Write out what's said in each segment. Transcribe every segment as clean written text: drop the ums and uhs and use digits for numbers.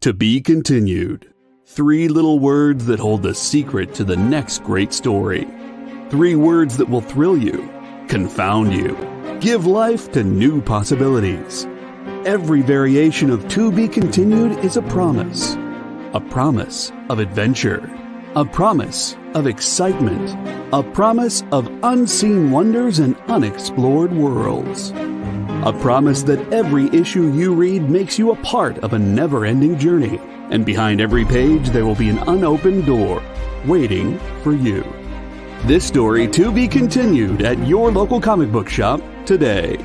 To be continued. 3 little words that hold the secret to the next great story. 3 words that will thrill you, confound you, give life to new possibilities. Every variation of To Be Continued is a promise of adventure, a promise of excitement, a promise of unseen wonders and unexplored worlds. A promise that every issue you read makes you a part of a never-ending journey, and behind every page there will be an unopened door waiting for you. This story to be continued at your local comic book shop today.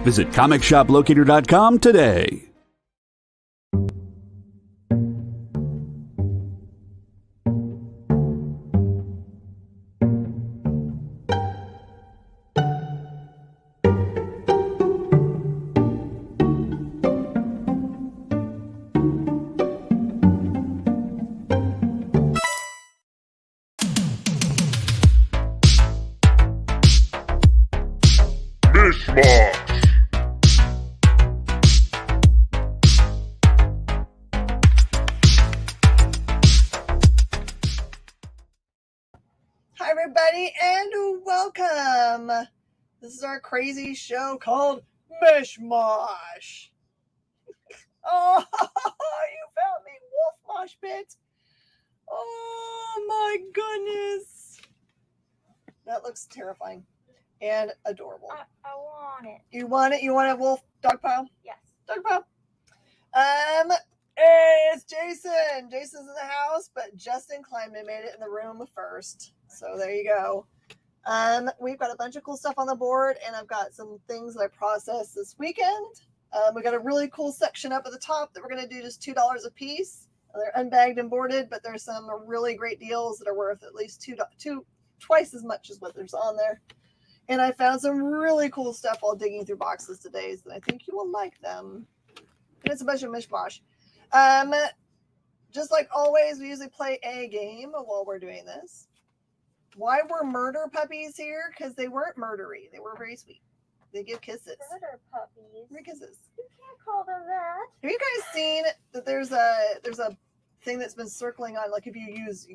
Visit comicshoplocator.com today. Mish, Mosh. Hi, everybody, and welcome. This is our crazy show called Mish, Mosh. Oh, you found me, Wolf Mosh Pit. Oh, my goodness. That looks terrifying and adorable. I want it. You want it? You want a wolf dog pile? Yes. Dog pile. Hey, it's Jason. Jason's in the house, but Justin Kleinman made it in the room first. So there you go. We've got a bunch of cool stuff on the board, and I've got some things that I processed this weekend. We got a really cool section up at the top that we're going to do just $2 a piece. They're unbagged and boarded, but there's some really great deals that are worth at least twice as much as what there's on there. And I found some really cool stuff while digging through boxes today, so I think you will like them. And it's a bunch of mishmash. Just like always, we usually play a game while we're doing this. Why were murder puppies here? Because they weren't murdery. They were very sweet. They give kisses. Murder puppies. Give kisses. You can't call them that. Have you guys seen that there's a thing that's been circling on, like if you use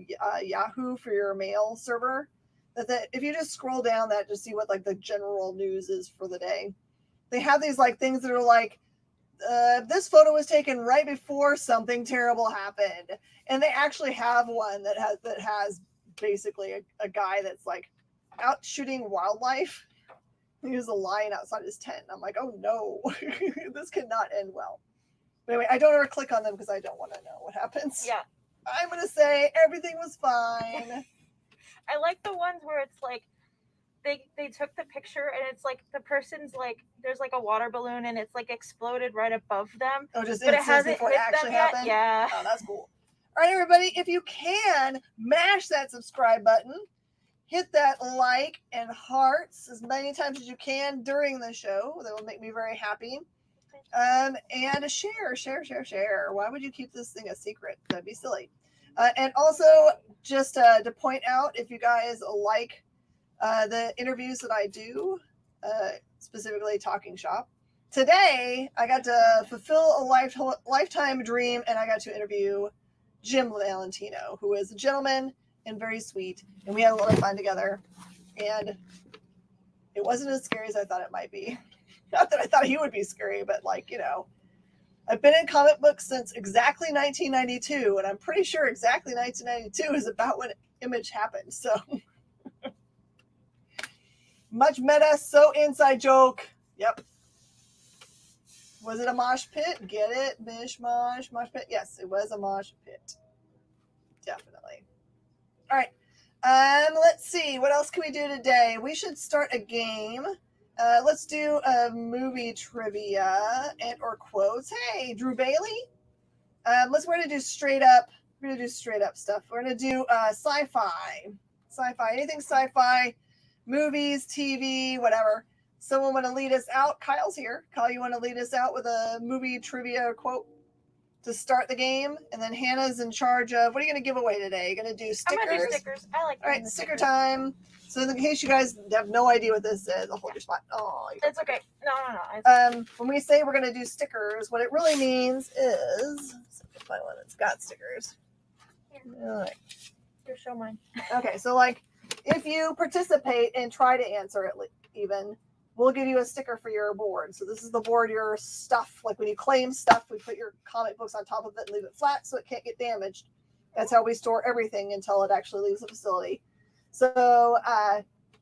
Yahoo for your mail server, that if you just scroll down that to see what like the general news is for the day, they have these like things that are like, this photo was taken right before something terrible happened, and they actually have one that has basically a guy that's like out shooting wildlife. He has a lion outside his tent. I'm like, oh no, this cannot end well. But anyway, I don't ever click on them because I don't want to know what happens. Yeah. I'm gonna say everything was fine. I like the ones where it's like they took the picture and it's like the person's like there's like a water balloon and it's like exploded right above them. Oh, just but it hasn't before hit it actually them yet. happened? Yeah. Oh, that's cool. All right, everybody, if you can, mash that subscribe button. Hit that like and hearts as many times as you can during the show. That will make me very happy. And share. Why would you keep this thing a secret? That'd be silly. And also, just to point out, if you guys like the interviews that I do, specifically Talking Shop, today I got to fulfill a lifetime dream, and I got to interview Jim Valentino, who is a gentleman and very sweet, and we had a lot of fun together, and it wasn't as scary as I thought it might be. Not that I thought he would be scary, but like, you know, I've been in comic books since exactly 1992, and I'm pretty sure exactly 1992 is about when Image happened, so much meta, so inside joke. Yep. Was it a mosh pit? Get it? Mish, mosh pit? Yes, it was a mosh pit. Definitely. All right. Let's see. What else can we do today? We should start a game. Let's do a movie trivia and or quotes. Hey, Drew Bailey. We're gonna do straight up. We're gonna do straight up stuff. We're gonna do sci-fi. Anything sci-fi, movies, TV, whatever. Someone want to lead us out? Kyle's here. Kyle, you want to lead us out with a movie trivia quote to start the game? And then Hannah's in charge of, what are you going to give away today? You're going to do stickers? I'm going to do stickers. I like All right, sticker time. So in case you guys have no idea what this is, I'll hold your spot. Oh, it's okay. No. When we say we're going to do stickers, what it really means is, find one that's got stickers. All right. Here, show mine. Okay, so like if you participate and try to answer it even, we'll give you a sticker for your board. So this is the board, your stuff. Like when you claim stuff, we put your comic books on top of it and leave it flat so it can't get damaged. That's how we store everything until it actually leaves the facility. So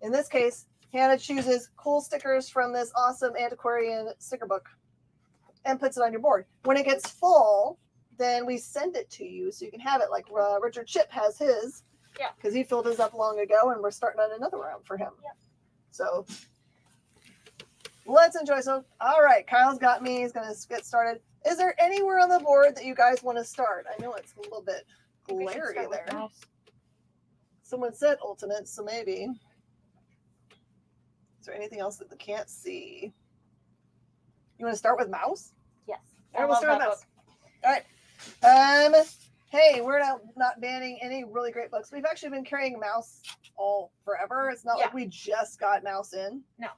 in this case, Hannah chooses cool stickers from this awesome antiquarian sticker book and puts it on your board. When it gets full, then we send it to you so you can have it. Like Richard Chip has his, because he filled his up long ago, and we're starting on another round for him. Yep. So let's enjoy. So, all right, Kyle's got me. He's going to get started. Is there anywhere on the board that you guys want to start? I know it's a little bit glary there. Someone said ultimate, so maybe. Is there anything else that they can't see? You want to start with mouse? Yes. All right, we'll start with mouse. All right. Hey, we're not banning any really great books. We've actually been carrying mouse all forever. It's not like we just got mouse in. No.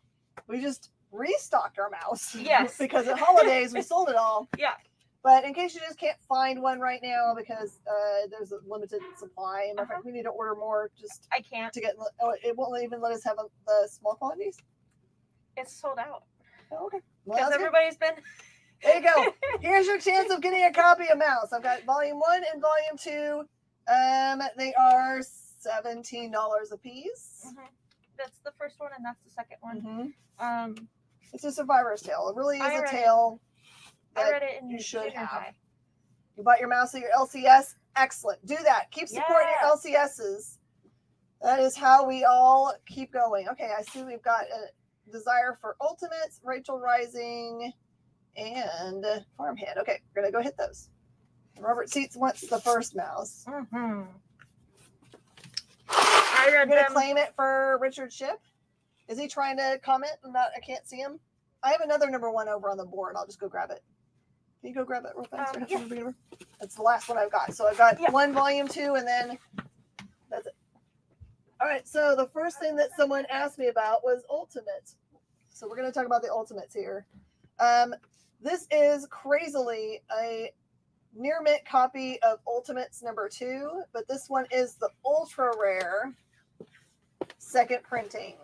We just restocked our mouse. Yes. Because at holidays we sold it all. Yeah. But in case you just can't find one right now because there's a limited supply, and in fact, we need to order more. Just I can't to get. It won't even let us have the small quantities. It's sold out. Oh, okay. Because everybody's been. There you go. Here's your chance of getting a copy of Mouse. I've got volume 1 and volume 2. They are $17 a piece. Mm-hmm. That's the first one, and that's the second one. Mm-hmm. It's a survivor's tale. It really is a tale. I read it in you should have. High. You bought your mouse at your LCS. Excellent. Do that. Keep supporting your LCSs. That is how we all keep going. Okay, I see we've got a desire for Ultimates, Rachel Rising, and Farmhand. Okay, we're going to go hit those. Robert Seats wants the first mouse. Mm-hmm. I'm going to claim it for Richard Ship. Is he trying to comment? I can't see him. I have another number 1 over on the board. I'll just go grab it. Can you go grab it real fast? Yeah. That's the last one I've got. So I've got 1 volume 2, and then that's it. All right. So the first thing that someone asked me about was Ultimates. So we're going to talk about the Ultimates here. This is crazily a near mint copy of Ultimates number 2, but this one is the ultra rare second printing.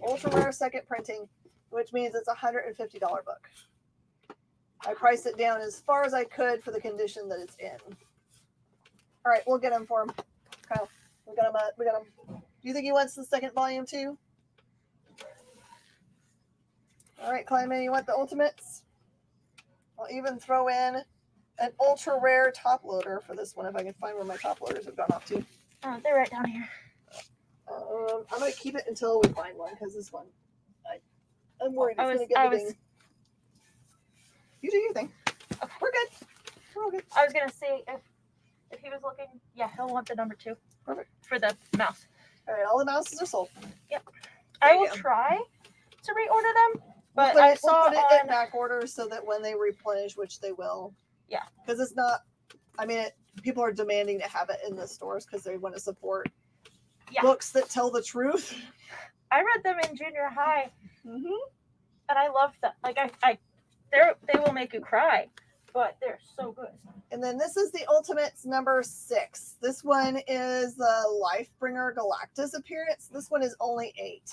Ultra rare second printing, which means it's a $150 book. I priced it down as far as I could for the condition that it's in. All right, we'll get him for him. Kyle, we got him. Do you think he wants the second volume too? All right, Clyman, you want the Ultimates? I'll even throw in an ultra rare top loader for this one if I can find where my top loaders have gone off to. Oh, they're right down here. I'm going to keep it until we find one because this one, I'm worried it's going to get the ding. You do your thing. Okay. We're good. We're all good. I was going to say if he was looking, he'll want the number 2. Perfect. For the mouse. All right, all the mouses are sold. Yep. I will try to reorder them, but I saw we'll put it in back order so that when they replenish, which they will. Yeah. Because it's not, people are demanding to have it in the stores because they want to support books that tell the truth. I read them in junior high, and I loved them. Like they will make you cry, but they're so good. And then this is the Ultimates number 6. This one is the Lifebringer Galactus appearance. This one is only 8.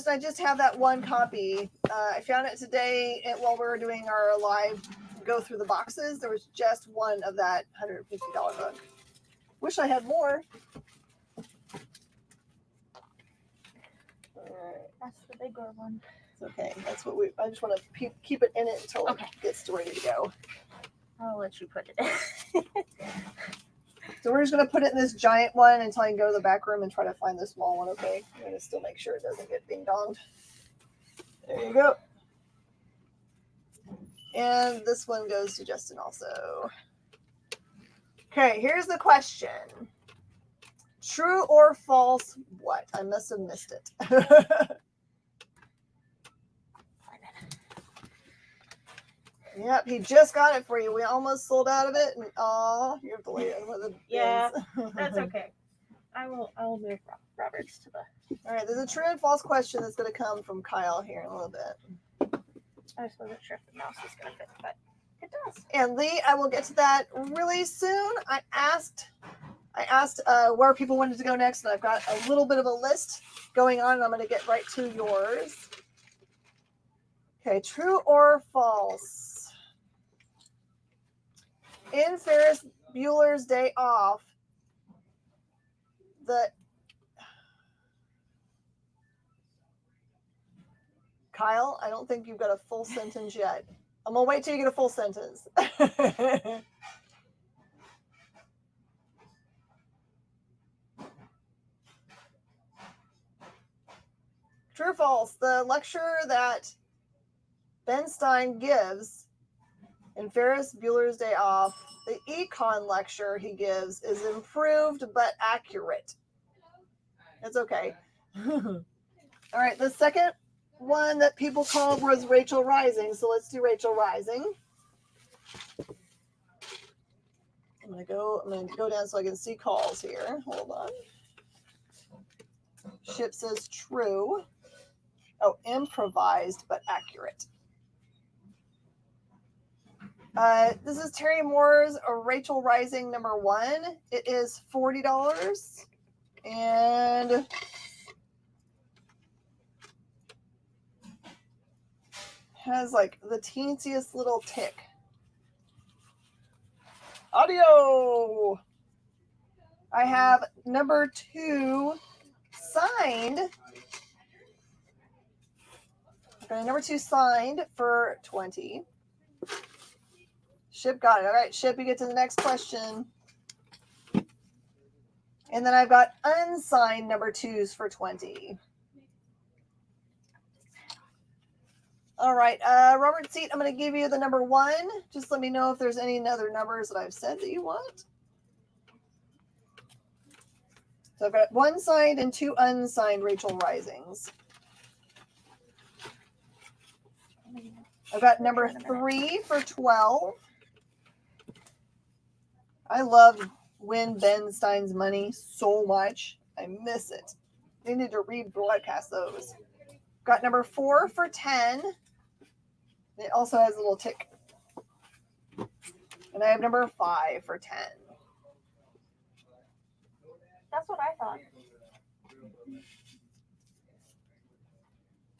I just have that one copy. I found it today while we were doing our live go through the boxes. There was just one of that $150 book. Wish I had more. That's the bigger one. It's okay. That's what I just want to keep it in it until it gets ready to go. I'll let you put it in. So we're just going to put it in this giant one until I can go to the back room and try to find the small one, okay? I'm going to still make sure it doesn't get ding-donged. There you go. And this one goes to Justin also. Okay, here's the question. True or false what? I must have missed it. Yep, he just got it for you. We almost sold out of it, and you have to wait with the that's okay. I will move Roberts to the. All right, there's a true and false question that's going to come from Kyle here in a little bit. I just wasn't sure if the mouse was going to fit, but it does. And Lee, I will get to that really soon. I asked where people wanted to go next, and I've got a little bit of a list going on, and I'm going to get right to yours. Okay, true or false? In Ferris Bueller's Day Off, Kyle, I don't think you've got a full sentence yet. I'm going to wait till you get a full sentence. True or false? The lecture that Ben Stein gives in Ferris Bueller's Day Off, the econ lecture he gives is improved but accurate. It's okay. All right, the second one that people called was Rachel Rising, so let's do Rachel Rising. I'm gonna go down so I can see calls here. Hold on. Ship says true. Oh, improvised but accurate. This is Terry Moore's Rachel Rising #1. It is $40 and has like the teensiest little tick. Audio. I have #2 signed. Okay, #2 signed for 20. Ship got it. All right, Ship, you get to the next question. And then I've got unsigned #2s for 20. All right, Robert Seat, I'm going to give you the #1. Just let me know if there's any other numbers that I've said that you want. So I've got 1 signed and 2 unsigned Rachel Risings. I've got #3 for 12. I love Win Ben Stein's Money so much. I miss it. They need to rebroadcast those. Got #4 for 10. It also has a little tick. And I have #5 for 10. That's what I thought.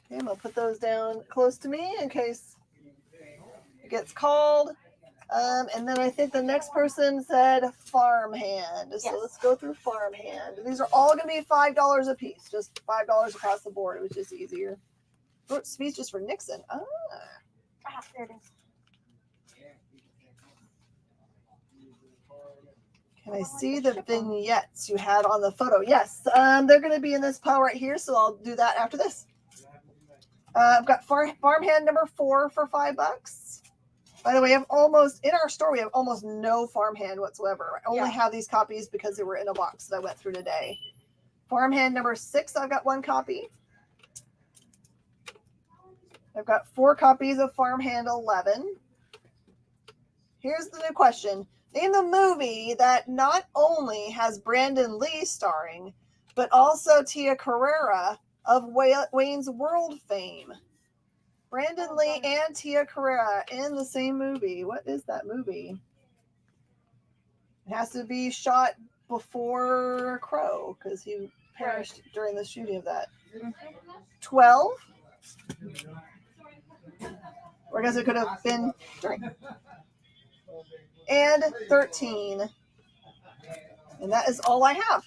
Okay, I'm going to put those down close to me in case it gets called. And then I think the next person said farmhand. So yes. Let's go through farmhand. These are all going to be $5 a piece. Just $5 across the board. It was just easier. Oh, speech just for Nixon. There it is. Can I see the vignettes you had on the photo? Yes, they're going to be in this pile right here, so I'll do that after this. I've got farmhand #4 for $5. By the way, in our store, we have almost no farmhand whatsoever. I only have these copies because they were in a box that I went through today. Farmhand #6, I've got 1 copy. I've got 4 copies of Farmhand 11. Here's the new question. Name the movie that not only has Brandon Lee starring, but also Tia Carrere of Wayne's World fame. Brandon Lee and Tia Carrere in the same movie. What is that movie? It has to be shot before Crow because he perished during the shooting of that. 12? Or I guess it could have been during. And 13. And that is all I have.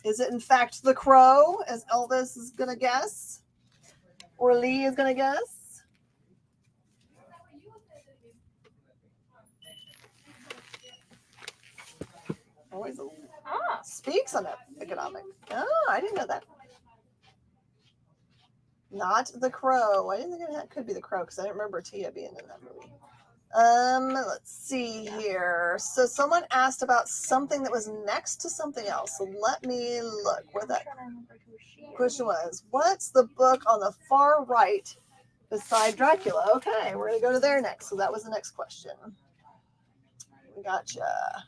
Is it in fact The Crow, as Elvis is going to guess? Or Lee is going to guess? Always speaks on economic. Oh, I didn't know that. Not The Crow. I didn't think it could be The Crow because I didn't remember Tia being in that movie. Let's see here. So someone asked about something that was next to something else. So let me look where that question was. What's the book on the far right beside Dracula? Okay, we're going to go to there next. So that was the next question. We gotcha.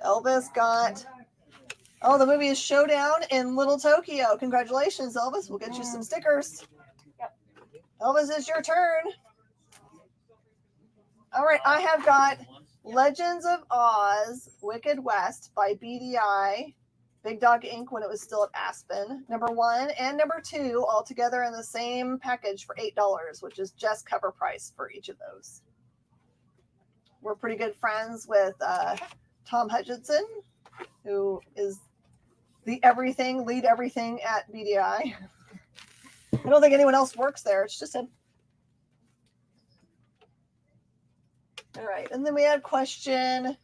Elvis got Oh, the movie is Showdown in Little Tokyo. Congratulations, Elvis. We'll get you some stickers. Yep. Elvis, it's your turn. All right, I have got Legends of Oz, Wicked West by BDI, Big Dog Inc. when it was still at Aspen. Number 1 and number 2 all together in the same package for $8, which is just cover price for each of those. We're pretty good friends with Tom Hutchinson, who is the lead everything at BDI. I don't think anyone else works there. It's just him. All right. And then we had a question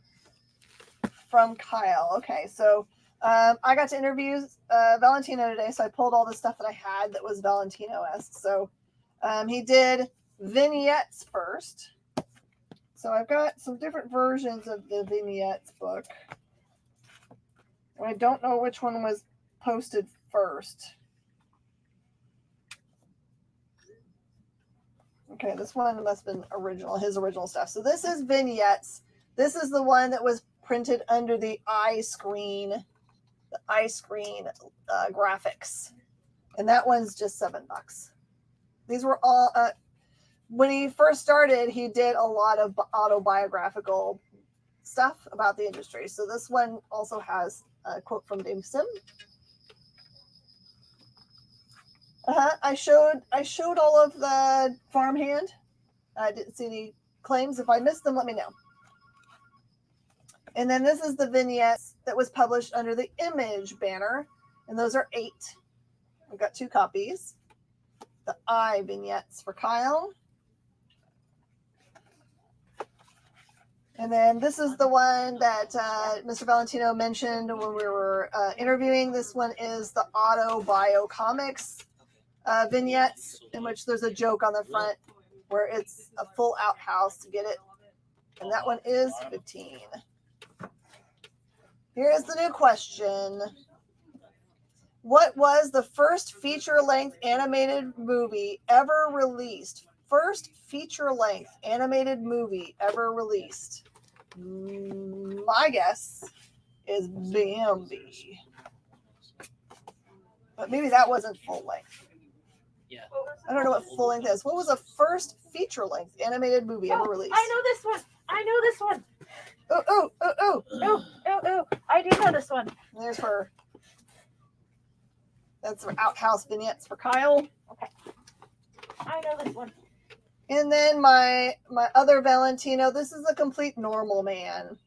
from Kyle. Okay. So I got to interview Valentino today. So I pulled all the stuff that I had that was Valentino-esque. So he did vignettes first. So I've got some different versions of the vignettes book. I don't know which one was posted first. Okay, this one must have been his original stuff. So this is vignettes. This is the one that was printed under the iScreen graphics. And that one's just $7. These were all, when he first started, he did a lot of autobiographical stuff about the industry. So this one also has a quote from Dave Sim. I showed all of the farmhand. I didn't see any claims. If I missed them, let me know. And then this is the vignettes that was published under the Image banner, and those are 8. I've got 2 copies. The I vignettes for Kyle. And then this is the one that Mr. Valentino mentioned when we were interviewing. This one is the Auto Bio Comics vignettes, in which there's a joke on the front where it's a full outhouse to get it. And that one is $15. Here's the new question. What was the first feature-length animated movie ever released? First feature-length animated movie ever released. My guess is Bambi. But maybe that wasn't full-length. Yeah. I don't know what full-length is. What was the first feature-length animated movie ever released? I know this one. I know this one. Oh. I do know this one. There's her. That's for outhouse vignettes for Kyle. Okay. I know this one. And then my other Valentino, this is a complete normal man.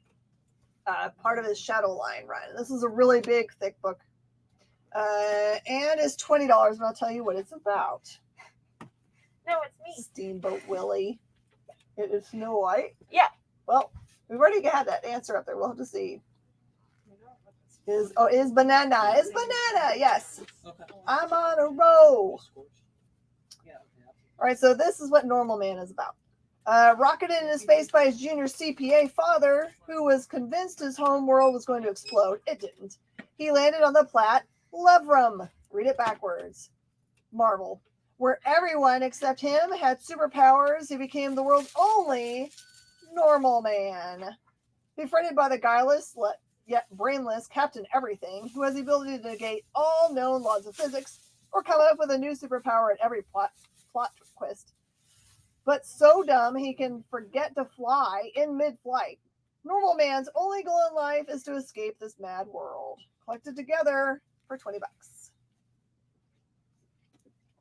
Part of his Shadowline run. This is a really big, thick book. And it's $20, and I'll tell you what it's about. No, it's me. Steamboat Willie. It is Snow White. Yeah. Well, we've already had that answer up there. We'll have to see. Is banana. Is banana. Yes. I'm on a roll. All right, so this is what Normal Man is about. Rocketed into space by his junior CPA father, who was convinced his home world was going to explode. It didn't. He landed on the planet Levrum. Read it backwards. Marvel. Where everyone except him had superpowers, he became the world's only normal man. Befriended by the guileless, yet brainless Captain Everything, who has the ability to negate all known laws of physics or come up with a new superpower at every plot twist. But so dumb he can forget to fly in mid-flight. Normal man's only goal in life is to escape this mad world. Collected together for $20.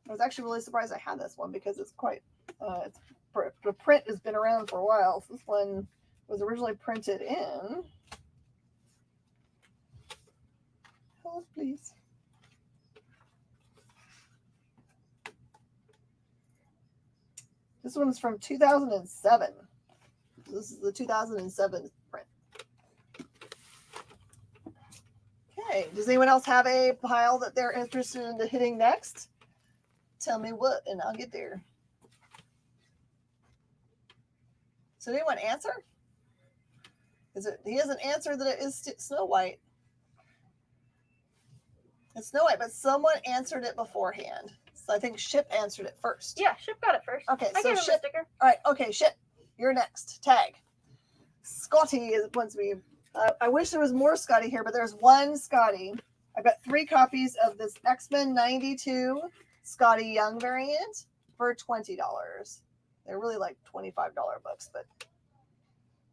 I was actually really surprised I had this one because it's quite, the print has been around for a while. So this one was originally printed in, hold please. This one's from 2007. This is the 2007 print. Okay, does anyone else have a pile that they're interested in hitting next? Tell me what, and I'll get there. So did anyone answer? He hasn't answered that it is Snow White. It's Snow White, but someone answered it beforehand. So I think Ship answered it first. Yeah, Ship got it first. Okay, I so gave him Ship. a sticker. All right, okay, Ship, you're next. Tag. Scotty wants to be I wish there was more Scotty here, but there's one Scotty. I've got 3 copies of this X-Men 92 Scotty Young variant for $20. They're really like $25 books, but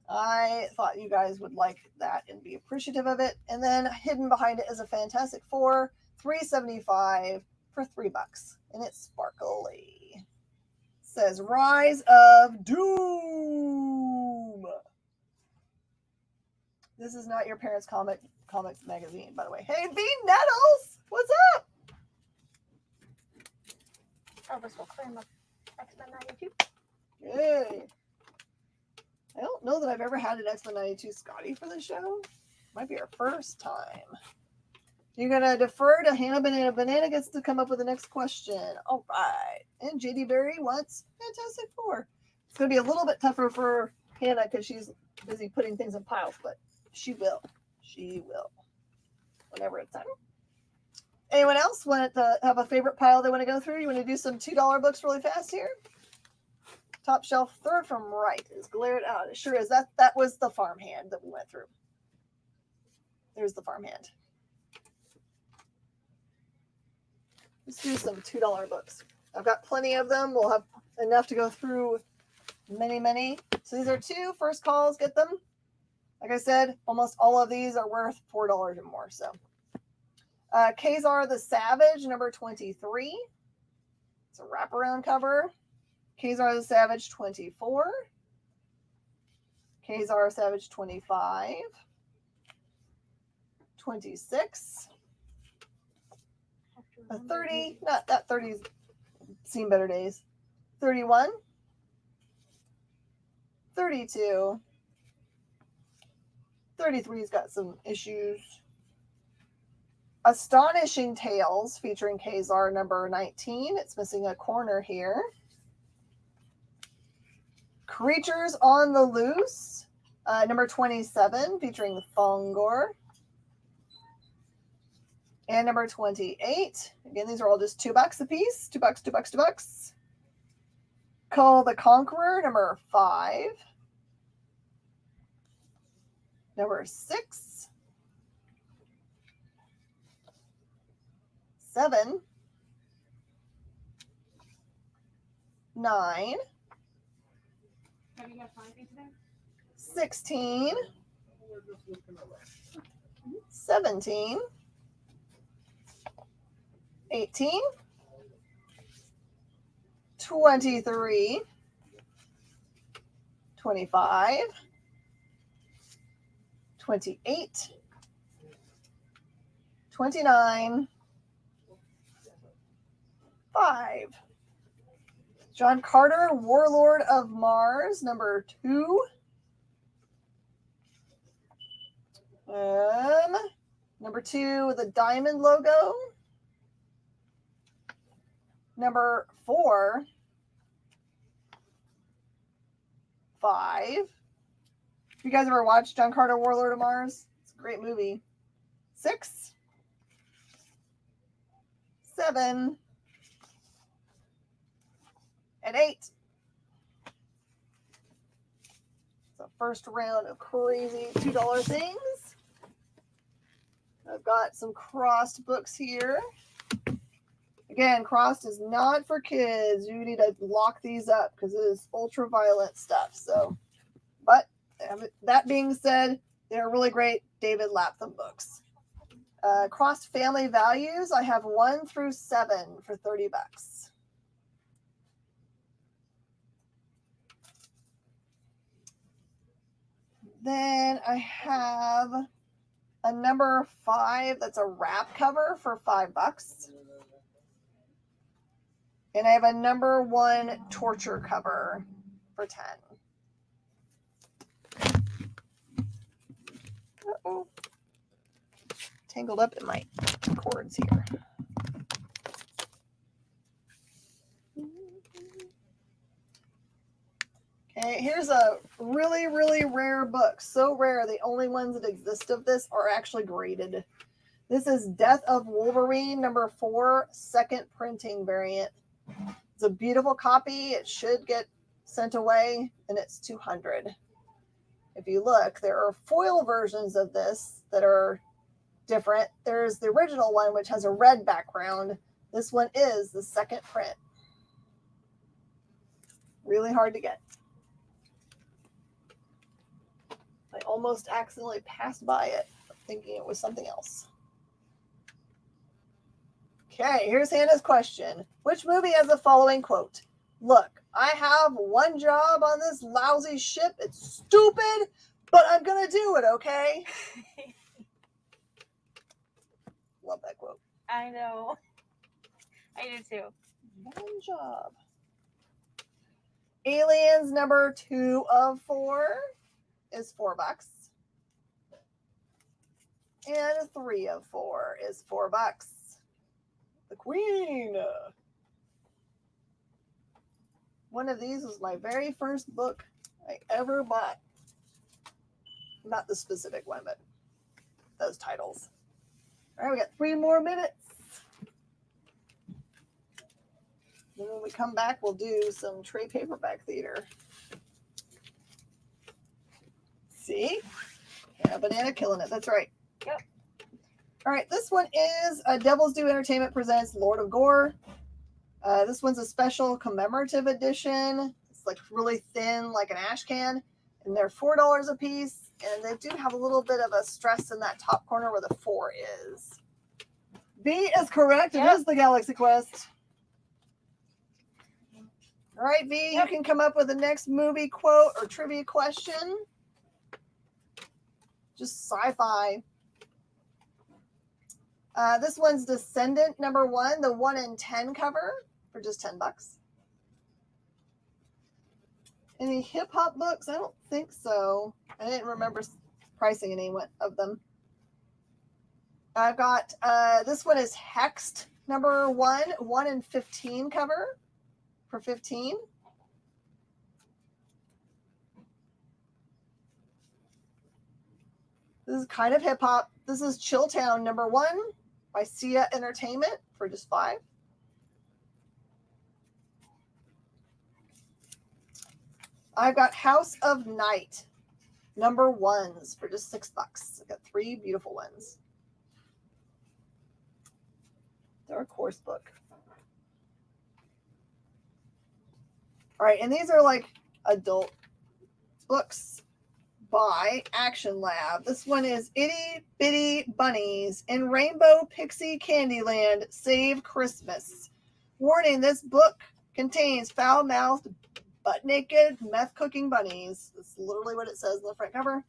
I thought you guys would like that and be appreciative of it. And then hidden behind it is a Fantastic Four, $3.75 for $3, and it's sparkly. It says Rise of Doom. This is not your parents' comics magazine, by the way. Hey, V Nettles, what's up? Elvis will claim up X-Men 92. Yay. I don't know that I've ever had an X-Men 92 Scotty for the show. Might be our first time. You're going to defer to Hannah Banana. Banana gets to come up with the next question. All right. And JD Berry wants Fantastic Four. It's going to be a little bit tougher for Hannah because she's busy putting things in piles, but she will. She will. Whenever it's time. Anyone else want to have a favorite pile they want to go through? You want to do some $2 books really fast here? Top shelf, third from right is glared out. It sure is. That was the farmhand that we went through. There's the farmhand. Let's do some $2 books. I've got plenty of them. We'll have enough to go through many. So these are 2 first calls. Get them. Like I said, almost all of these are worth $4 or more. So Kazar the Savage, number 23. It's a wraparound cover. Kazar the Savage 24. Kazar Savage 25. 26. A 30. Not that 30's seen better days. 31. 32. 33's got some issues. Astonishing Tales featuring Kazar number 19. It's missing a corner here. Creatures on the Loose, number 27, featuring Thongor. And number 28. Again, these are all just $2 a piece. $2. Call the Conqueror, number 5. Number 6. 7. 9. 16. 17. 18. 23. 25. 28. 29. 5. John Carter, Warlord of Mars, number 2. Number 2 with a diamond logo. Number 4. 5. Have you guys ever watched John Carter, Warlord of Mars? It's a great movie. 6. 7. And 8. So first round of crazy $2 things. I've got some crossed books here. Again, crossed is not for kids. You need to lock these up because it is ultraviolet stuff. So, but that being said, they're really great David Lapham books. Crossed Family Values. I have 1 through 7 for $30. Then I have a number 5 that's a wrap cover for $5. And I have a number 1 torture cover for $10. Uh-oh. Tangled up in my cords here. Okay, here's a really, really rare book. So rare, the only ones that exist of this are actually graded. This is Death of Wolverine, number 4, second printing variant. It's a beautiful copy. It should get sent away, and it's $200. If you look, there are foil versions of this that are different. There's the original one, which has a red background. This one is the second print. Really hard to get. I almost accidentally passed by it, thinking it was something else. Okay, here's Hannah's question. Which movie has the following quote? Look, I have one job on this lousy ship. It's stupid, but I'm going to do it, okay? Love that quote. I know. I do too. One job. Aliens number 2 of 4 is $4. And 3 of 4 is $4. The Queen. One of these was my very first book I ever bought. Not the specific one, but those titles. All right, we got 3 more minutes. And when we come back, we'll do some trade paperback theater. See? Yeah, Banana killing it. That's right. Yep. All right, this one is Devil's Due Entertainment presents Lord of Gore. This one's a special commemorative edition. It's like really thin, like an ash can, and they're $4 a piece. And they do have a little bit of a stress in that top corner where the 4 is. B is correct. Yep. It is the Galaxy Quest. All right, V, you can come up with the next movie quote or trivia question. Just sci-fi. This one's Descendant number 1, the 1 in 10 cover for just $10. Any hip hop books? I don't think so. I didn't remember pricing any of them. I've got this one is Hexed number 1, 1 in 15 cover for $15. This is kind of hip hop. This is Chilltown number 1 by Sia Entertainment for just $5. I've got House of Night number 1s for just $6. I've got 3 beautiful ones. Dark Horse book. All right, and these are like adult books by Action Lab. This one is Itty Bitty Bunnies in Rainbow Pixie Candyland Save Christmas. Warning, this book contains foul-mouthed, butt-naked, meth-cooking bunnies. That's literally what it says in the front cover.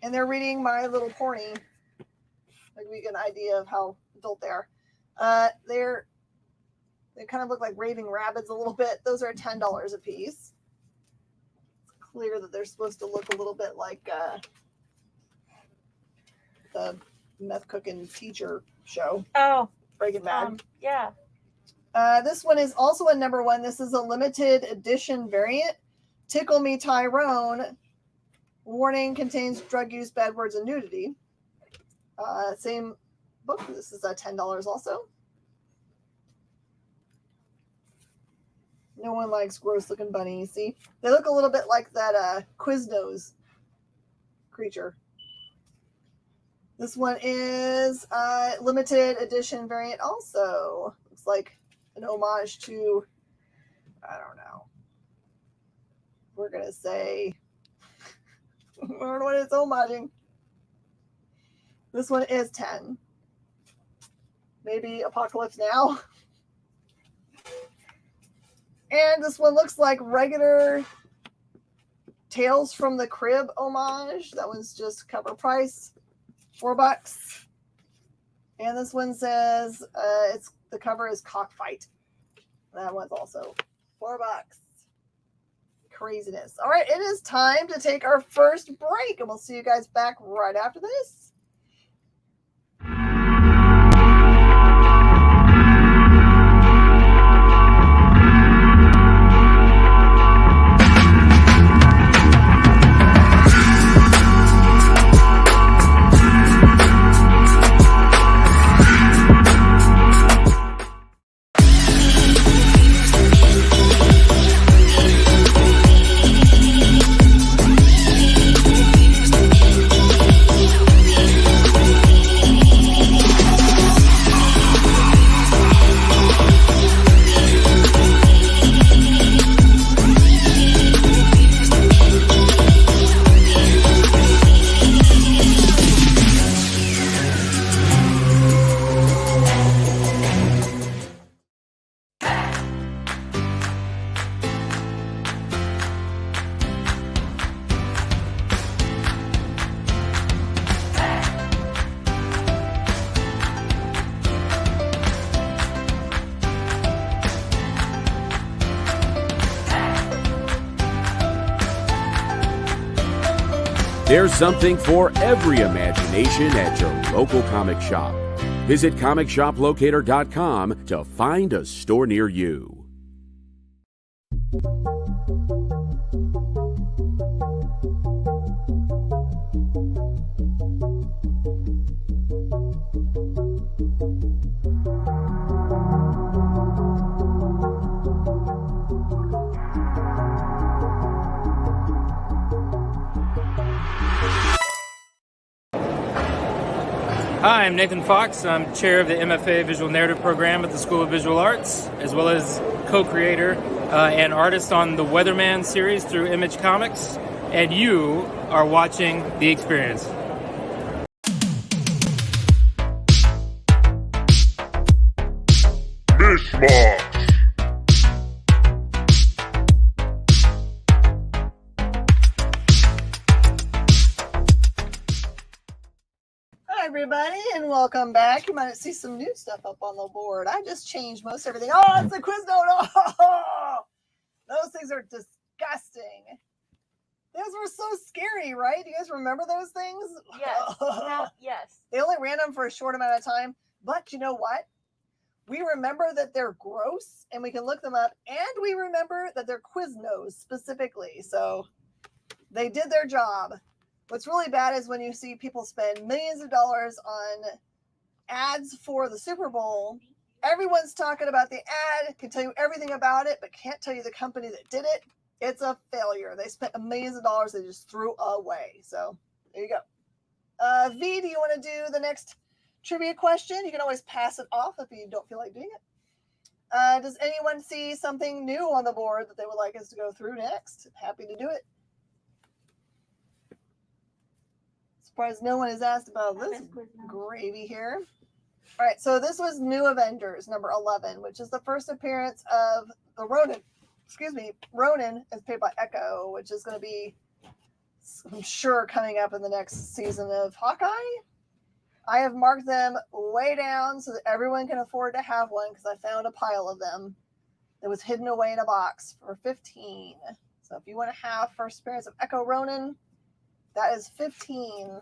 And they're reading My Little Pony. Like we get an idea of how adult they are. They kind of look like raving rabbits a little bit. Those are $10 a piece. It's clear that they're supposed to look a little bit like the meth cooking teacher show. Oh, Breaking Bad. Yeah. This one is also a number 1. This is a limited edition variant. Tickle Me Tyrone. Warning, contains drug use, bad words, and nudity. Same book. This is $10 also. No one likes gross looking bunnies. See, they look a little bit like that Quiznos creature. This one is limited edition variant also. Looks like an homage to, I don't know. We're going to say, I don't know what it's homaging. This one is 10. Maybe Apocalypse Now. And this one looks like regular Tales from the Crib homage. That one's just cover price, $4. And this one says the cover is Cockfight. That one's also $4. Craziness. All right, it is time to take our first break, and we'll see you guys back right after this. There's something for every imagination at your local comic shop. Visit comicshoplocator.com to find a store near you. Hi, I'm Nathan Fox. I'm chair of the MFA Visual Narrative Program at the School of Visual Arts, as well as co-creator and artist on the Weatherman series through Image Comics. And you are watching The Experience. Mish Mosh. Hi, everybody, and welcome back. You might see some new stuff up on the board. I just changed most everything. Oh, it's the quiz note. Oh, those things are disgusting. Those were so scary, right? Do you guys remember those things? Yes. No, yes. They only ran them for a short amount of time, but you know what? We remember that they're gross, and we can look them up, and we remember that they're Quiznos specifically, so they did their job. What's really bad is when you see people spend millions of dollars on ads for the Super Bowl. Everyone's talking about the ad, can tell you everything about it, but can't tell you the company that did it. It's a failure. They spent millions of dollars they just threw away. So there you go. V, do you want to do the next trivia question? You can always pass it off if you don't feel like doing it. Does anyone see something new on the board that they would like us to go through next? Happy to do it. Surprised no one has asked about this gravy here. All right, so this was New Avengers number 11, which is the first appearance of the Ronin. Ronin is played by Echo, which is going to be, I'm sure, coming up in the next season of Hawkeye. I have marked them way down so that everyone can afford to have one because I found a pile of them that was hidden away in a box for 15. So if you want to have first appearance of Echo Ronin, that is 15.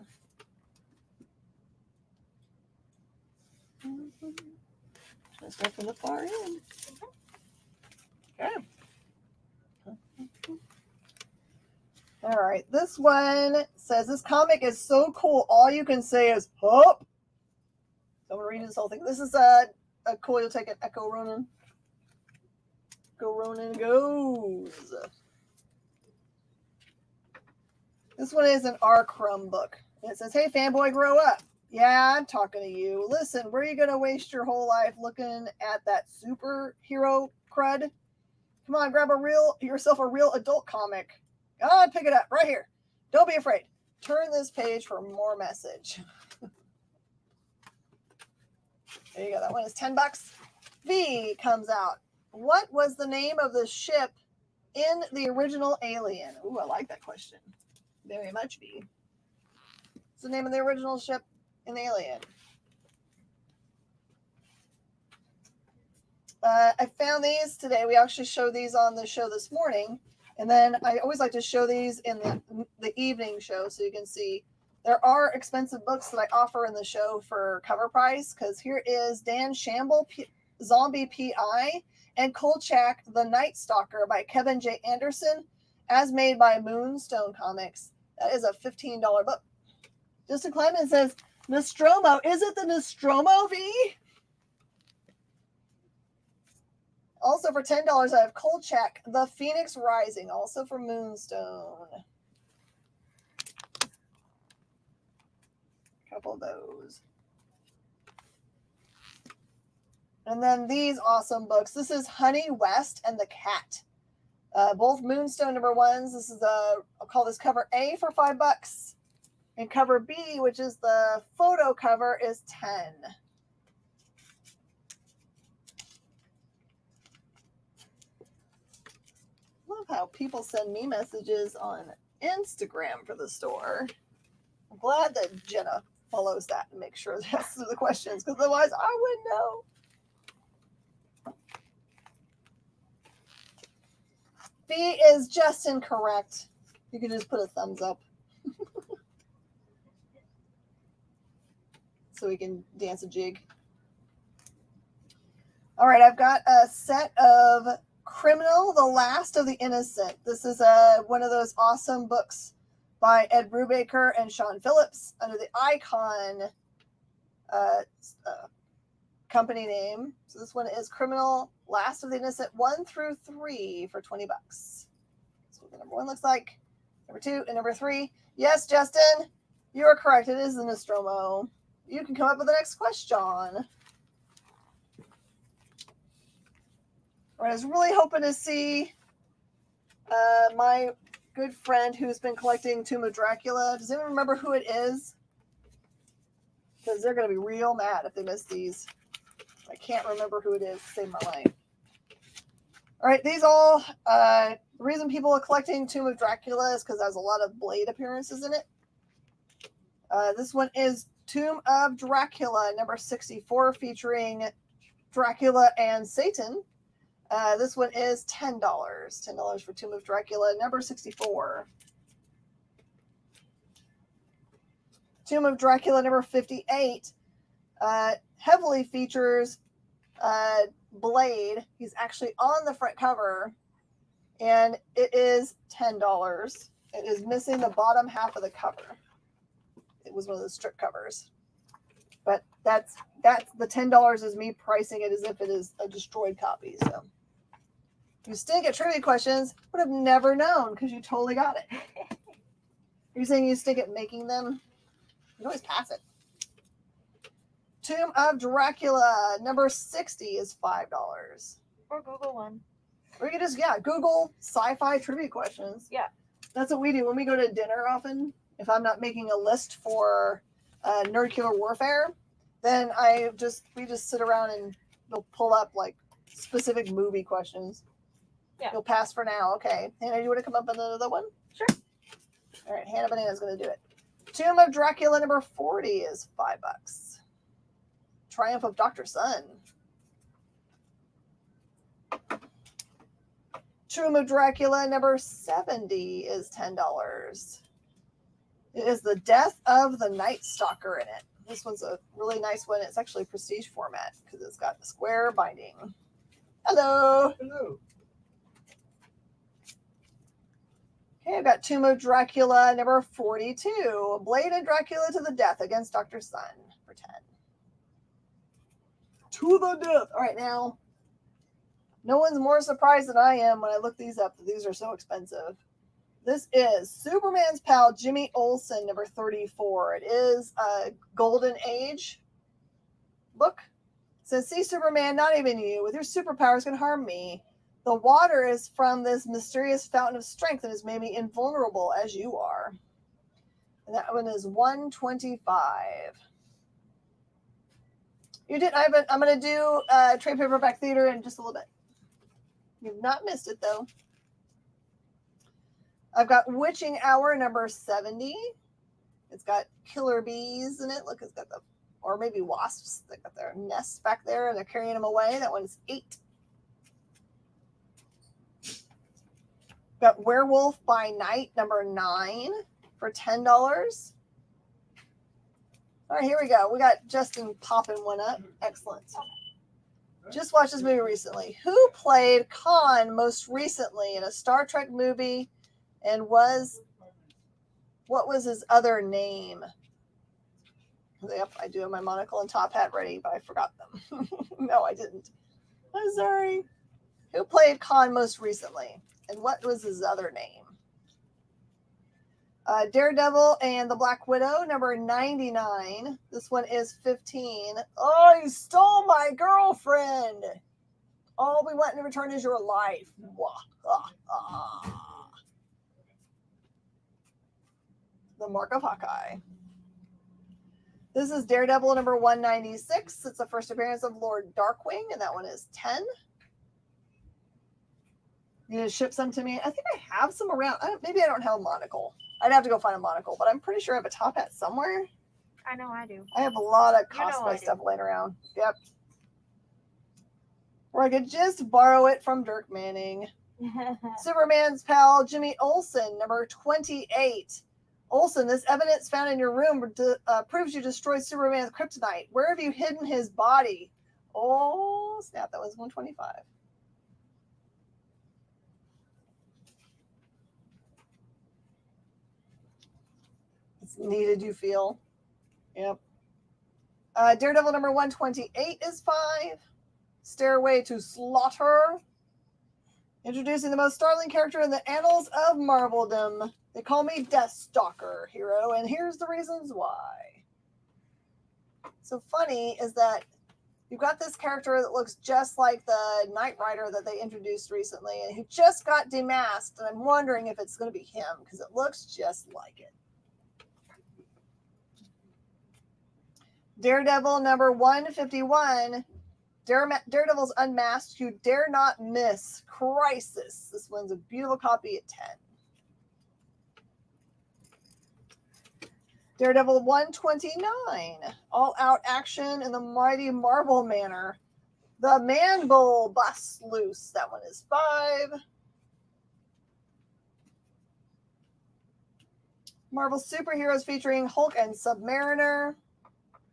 Let's go from the far end. Okay. All right. This one says, this comic is so cool. All you can say is, "Hup." So I'm going to read this whole thing. This is a cool, you'll take an Echo Ronin. Go Ronin goes. This one is an R. Crumb book. And it says, hey, fanboy, grow up. Yeah, I'm talking to you. Listen, where are you going to waste your whole life looking at that superhero crud? Come on, grab yourself a real adult comic. Oh, pick it up right here. Don't be afraid. Turn this page for more message. There you go. That one is $10. V comes out. What was the name of the ship in the original Alien? Ooh, I like that question. Very much V. What's the name of the original ship in Alien? I found these today. We actually showed these on the show this morning. And then I always like to show these in the evening show so you can see. There are expensive books that I offer in the show for cover price because here is Dan Shamble, Zombie P.I., and Kolchak, The Night Stalker by Kevin J. Anderson, as made by Moonstone Comics. That is a $15 book. Justin Kleiman says, Nostromo. Is it the Nostromo, V? Also for $10, I have Kolchak, The Phoenix Rising, also for Moonstone. A couple of those. And then these awesome books. This is Honey West and the Cat. Both Moonstone number ones. This is I'll call this cover A for $5. And cover B, which is the photo cover, is 10. Love how people send me messages on Instagram for the store. I'm glad that Jenna follows that and makes sure to answer the questions, because otherwise I wouldn't know. B is just incorrect. You can just put a thumbs up. so we can dance a jig. All right, I've got a set of Criminal, The Last of the Innocent. This is one of those awesome books by Ed Brubaker and Sean Phillips under the Icon company name. So this one is Criminal, Last of the Innocent 1 through 3 for $20. That's what the number 1 looks like. Number 2 and number 3. Yes, Justin, you are correct. It is the Nostromo. You can come up with the next question. All right, I was really hoping to see my good friend who's been collecting Tomb of Dracula. Does anyone remember who it is? Because they're going to be real mad if they miss these. I can't remember who it is to save my life. All right, these all, the reason people are collecting Tomb of Dracula is because it has a lot of Blade appearances in it. This one is Tomb of Dracula, number 64, featuring Dracula and Satan. This one is $10. $10 for Tomb of Dracula, number 64. Tomb of Dracula, number 58, heavily features Blade. He's actually on the front cover, and it is $10. It is missing the bottom half of the cover. It was one of the strip covers. But that's the $10 is me pricing it as if it is a destroyed copy. So you stink at trivia questions, would have never known because you totally got it. You're saying you stink at making them? You can always pass it. Tomb of Dracula, number 60 is $5. Or Google one. Or you can just, Google sci-fi trivia questions. Yeah. That's what we do when we go to dinner often. If I'm not making a list for Nerd Killer Warfare, then we just sit around and we'll pull up like specific movie questions. Yeah. You'll pass for now. Okay. Hannah, you want to come up with another one? Sure. All right. Hannah Banana's going to do it. Tomb of Dracula, number 40 is $5. Triumph of Dr. Sun. Tomb of Dracula, number 70 is $10. It is The Death of the Night Stalker in it. This one's a really nice one. It's actually prestige format because it's got the square binding. Hello. Hello. Okay, I've got Tomb of Dracula, number 42. Blade and Dracula to the death against Dr. Sun for 10. To the death. All right, now, no one's more surprised than I am when I look these up that these are so expensive. This is Superman's pal, Jimmy Olsen, number 34. It is a Golden Age book. It says, see, Superman, not even you, with your superpowers can harm me. The water is from this mysterious fountain of strength and has made me invulnerable as you are. And that one is $125. You did. I'm going to do trade paperback theater in just a little bit. You've not missed it though. I've got Witching Hour, number 70. It's got killer bees in it. Look, it's got or maybe wasps. They got their nests back there and they're carrying them away. That one's $8. Got Werewolf by Night, number 9 for $10. All right, here we go. We got Justin popping one up. Excellent. Just watched this movie recently. Who played Khan most recently in a Star Trek movie, and what was his other name? Yep, I do have my monocle and top hat ready, but I forgot them. No, I didn't. I'm sorry. Who played Khan most recently, and what was his other name? Daredevil and the Black Widow, number 99. This one is $15. Oh, you stole my girlfriend. All we want in return is your life. The Mark of Hawkeye. This is Daredevil number 196. It's the first appearance of Lord Darkwing, and that one is 10. You need to ship some to me? I think I have some around. Maybe I don't have a monocle. I'd have to go find a monocle, but I'm pretty sure I have a top hat somewhere. I know I do. I have a lot of You know cosplay I do. stuff laying around. Yep. Or I could just borrow it from Dirk Manning. Superman's pal, Jimmy Olsen, number 28. Olsen, this evidence found in your room proves you destroyed Superman's kryptonite. Where have you hidden his body? Oh, snap. That was 125. It's needed, you feel. Yep. Daredevil number 128 is 5. Stairway to Slaughter. Introducing the most startling character in the annals of Marveldom. They call me Deathstalker, hero, and here's the reasons why. So funny is that you've got this character that looks just like the Knight Rider that they introduced recently, and he just got demasked, and I'm wondering if it's going to be him, because it looks just like it. Daredevil number 151. Daredevil's Unmasked, You Dare Not Miss. Crisis. This one's a beautiful copy at 10. Daredevil 129. All out action in the mighty Marvel manner. The Man Bull busts loose. That one is 5. Marvel Superheroes featuring Hulk and Submariner.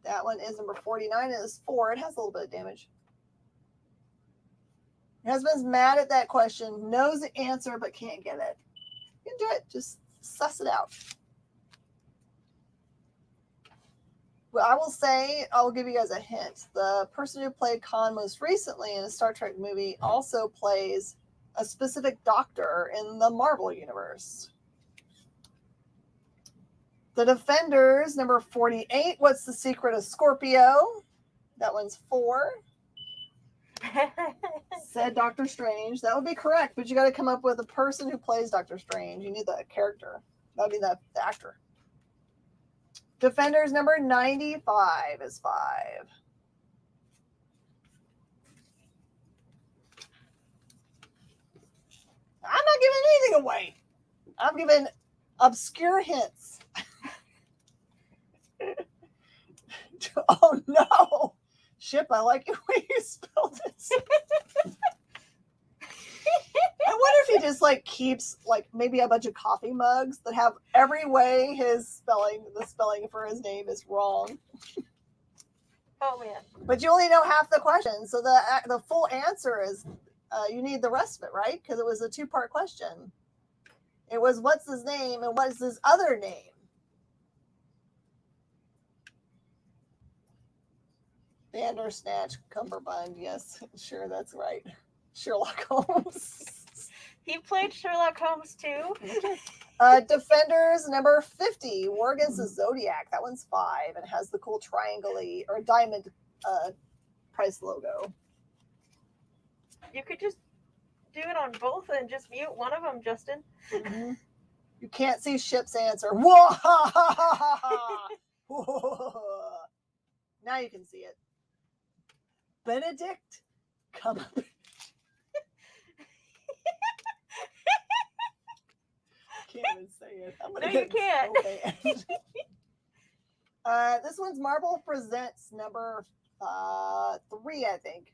That one is number 49. It is 4. It has a little bit of damage. Your husband's mad at that question, knows the answer, but can't get it. You can do it. Just suss it out. Well, I will say, I'll give you guys a hint. The person who played Khan most recently in a Star Trek movie also plays a specific doctor in the Marvel universe. The Defenders, number 48. What's the Secret of Scorpio? That one's 4. Said Doctor Strange. That would be correct, but you got to come up with a person who plays Doctor Strange. You need the character. That would be the actor. Defenders number 95 is 5. I'm not giving anything away. I'm giving obscure hints. Oh no. Ship, I like the way you spelled it. I wonder if he just like keeps like maybe a bunch of coffee mugs that have every way the spelling for his name is wrong. Oh man. But you only know half the question. So the full answer is you need the rest of it, right? Because it was a 2-part question. It was what's his name and what's his other name? Bandersnatch, Cumberbund. Yes, sure, that's right. Sherlock Holmes. He played Sherlock Holmes too. Defenders number 50. War Against the Zodiac. That one's 5 and it has the cool triangle-y or diamond price logo. You could just do it on both and just mute one of them, Justin. Mm-hmm. You can't see Ship's answer. Whoa! Now you can see it. Benedict Cumberbatch. Can't even say it. No, you can't. This one's Marvel Presents number 3, I think.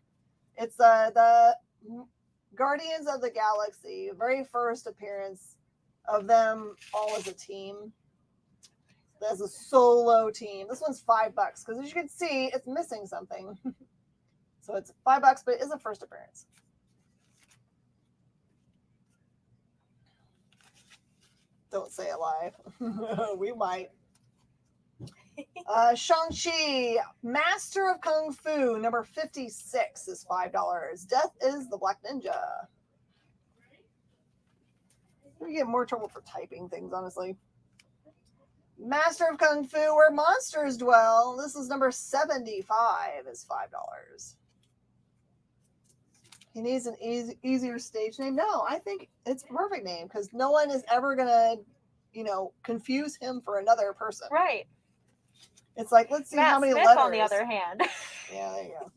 It's the Guardians of the Galaxy, very first appearance of them all as a team. As a solo team. This one's $5 because as you can see, it's missing something. So it's $5, but it is a first appearance. Don't say it live. We might. Shang-Chi, Master of Kung Fu, number 56 is $5. Death is the Black Ninja. We get more trouble for typing things, honestly. Master of Kung Fu, Where Monsters Dwell. This is number 75 is $5. He needs an easier stage name. No, I think it's a perfect name because no one is ever going to, confuse him for another person. Right. It's like, let's see Matt how many Smith, letters. on the other hand. Yeah, there you go.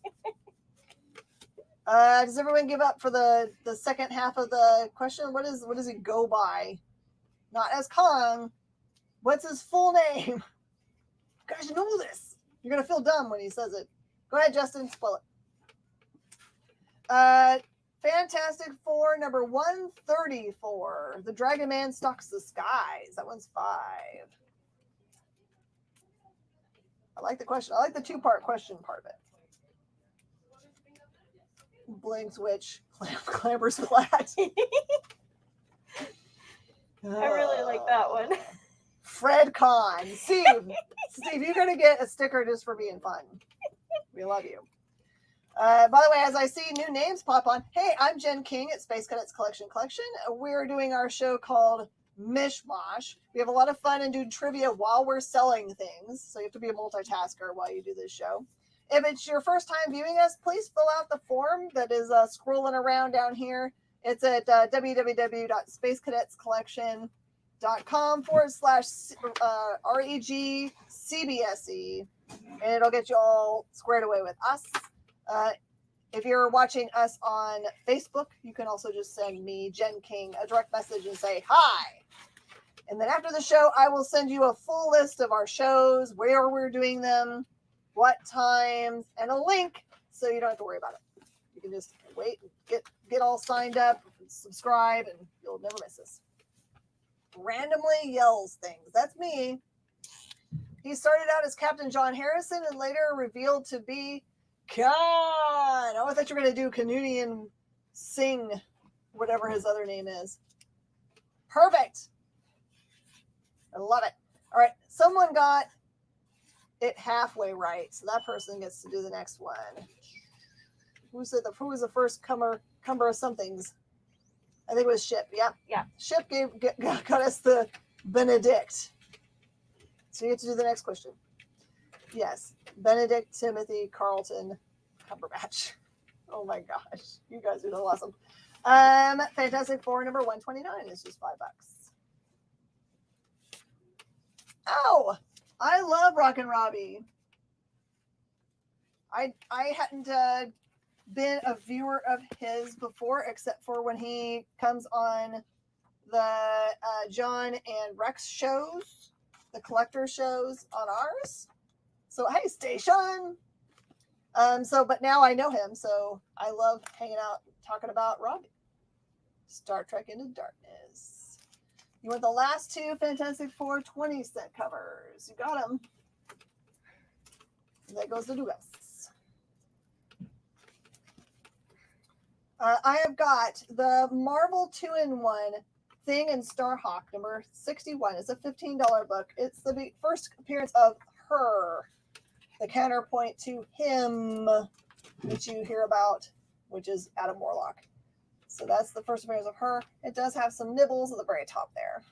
Does everyone give up for the second half of the question? What does he go by? Not as Kong. What's his full name? You guys know this. You're going to feel dumb when he says it. Go ahead, Justin. Spoil it. Fantastic Four number 134. The Dragon Man Stalks the Skies. That one's 5. I like the question. I like the two-part question part of it. Bling switch, clambers flat. I really like that one. Fred Con. Steve, you're going to get a sticker just for being fun. We love you. By the way, as I see new names pop on, hey, I'm Jen King at Space Cadets Collection. We're doing our show called Mish, Mosh. We have a lot of fun and do trivia while we're selling things. So you have to be a multitasker while you do this show. If it's your first time viewing us, please fill out the form that is scrolling around down here. It's at www.spacecadetscollection.com/REGCBSE, and it'll get you all squared away with us. If you're watching us on Facebook, you can also just send me, Jen King, a direct message and say hi. And then after the show, I will send you a full list of our shows, where we're doing them, what times, and a link, so you don't have to worry about it. You can just wait, get all signed up, subscribe, and you'll never miss us. Randomly yells things. That's me. He started out as Captain John Harrison and later revealed to be Khan. Oh, I thought you were going to do Canunian Singh, whatever his other name is. Perfect. I love it. All right, someone got it halfway right, so that person gets to do the next one. Who was the first comer of somethings? I think it was Ship. Yeah. Ship got us the Benedict. So you get to do the next question. Yes, Benedict Timothy Carlton Cumberbatch. Oh my gosh, you guys are so awesome. Fantastic Four number 129 is just $5. Oh, I love Rockin' Robbie. I hadn't been a viewer of his before, except for when he comes on the John and Rex shows, the collector shows on ours. So hey, station. But now I know him, so I love hanging out, talking about Robbie. Star Trek Into Darkness. You want the last two Fantastic Four 20-cent covers. You got them. And that goes to Dugas. I have got the Marvel 2-in-1 Thing and Starhawk number 61. It's a $15 book. It's the first appearance of her, the counterpoint to him that you hear about, which is Adam Warlock. So that's the first appearance of her. It does have some nibbles at the very top there.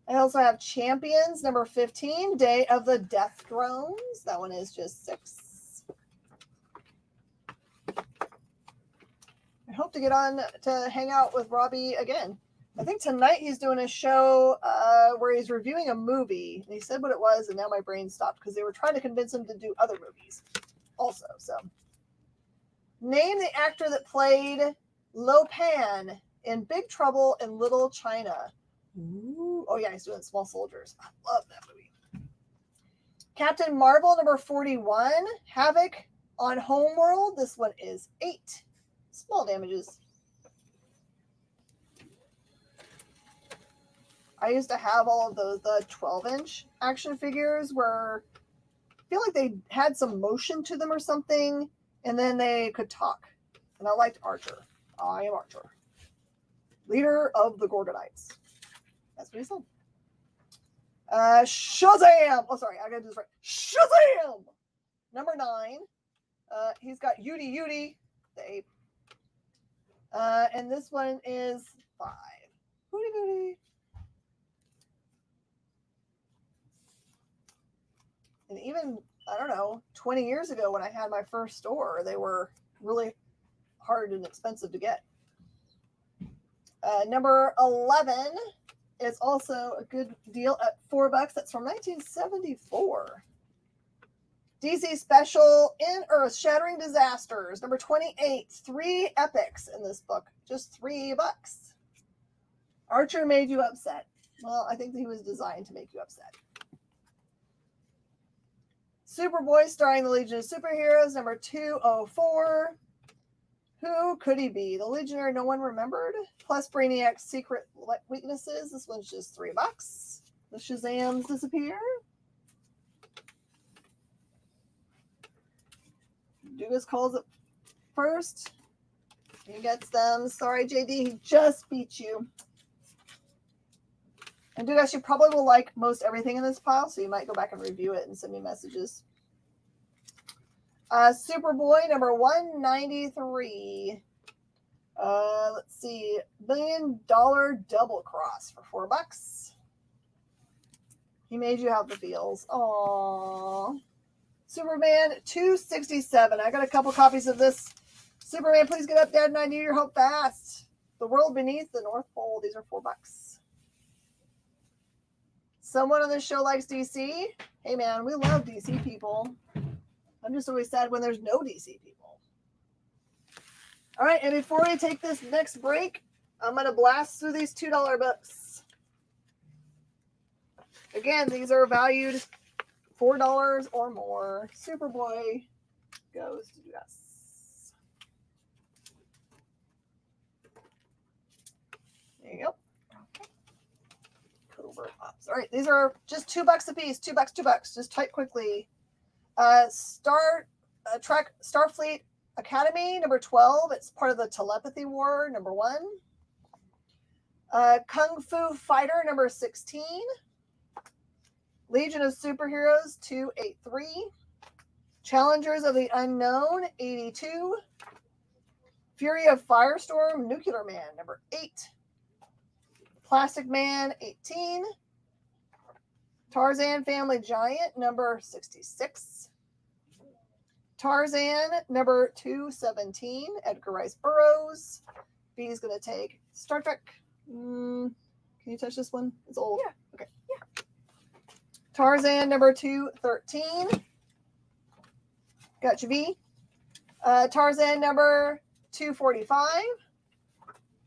I also have Champions number 15, Day of the Death Drones. That one is just $6. I hope to get on to hang out with Robbie again. I think tonight he's doing a show where he's reviewing a movie. And he said what it was, and now my brain stopped because they were trying to convince him to do other movies also. So, name the actor that played Lo Pan in Big Trouble in Little China. Ooh. Oh yeah, he's doing Small Soldiers. I love that movie. Captain Marvel number 41, Havoc on Homeworld. This one is 8. Small damages. I used to have all of those, the 12-inch action figures where I feel like they had some motion to them or something, and then they could talk. And I liked Archer. I am Archer. Leader of the Gorgonites. That's what he said. Shazam! Oh, sorry, I gotta do this right. Shazam! Number 9. He's got Yudi Yudi, the ape. And this one is 5. Hooty booty. And even, I don't know, 20 years ago when I had my first store, they were really hard and expensive to get. Number 11 is also a good deal at $4. That's from 1974. DC Special in Earth Shattering Disasters, number 28. 3 epics in this book, just $3. Archer made you upset. Well, I think he was designed to make you upset. Superboy starring the Legion of Superheroes, number 204. Who could he be? The Legionnaire no one remembered. Plus Brainiac's secret weaknesses. This one's just $3. The Shazams disappear. Dugas calls it first. He gets them. Sorry, JD, he just beat you. And Dugas, you probably will like most everything in this pile, so you might go back and review it and send me messages. Superboy, number 193. Let's see. $1 billion double cross for $4. He made you have the feels. Aww. Superman 267. I got a couple copies of this. Superman, please get up, Dad, and I need your help fast. The world beneath the North Pole. These are $4. Someone on this show likes DC. Hey, man, we love DC people. I'm just always sad when there's no DC people. All right, and before we take this next break, I'm going to blast through these $2 books. Again, these are valued $4 or more. Superboy goes to us. There you go. Cobra Pops. All right, these are just $2 a piece. $2. Just type quickly. Starfleet Academy, number 12. It's part of the Telepathy War, number 1. Kung Fu Fighter, number 16. Legion of Superheroes, 283. Challengers of the Unknown, 82. Fury of Firestorm, Nuclear Man, number 8. Plastic Man, 18. Tarzan Family Giant, number 66. Tarzan, number 217. Edgar Rice Burroughs. B's going to take Star Trek. Can you touch this one? It's old. Yeah. Okay. Yeah. Tarzan, number 213. Gotcha, V. Tarzan, number 245.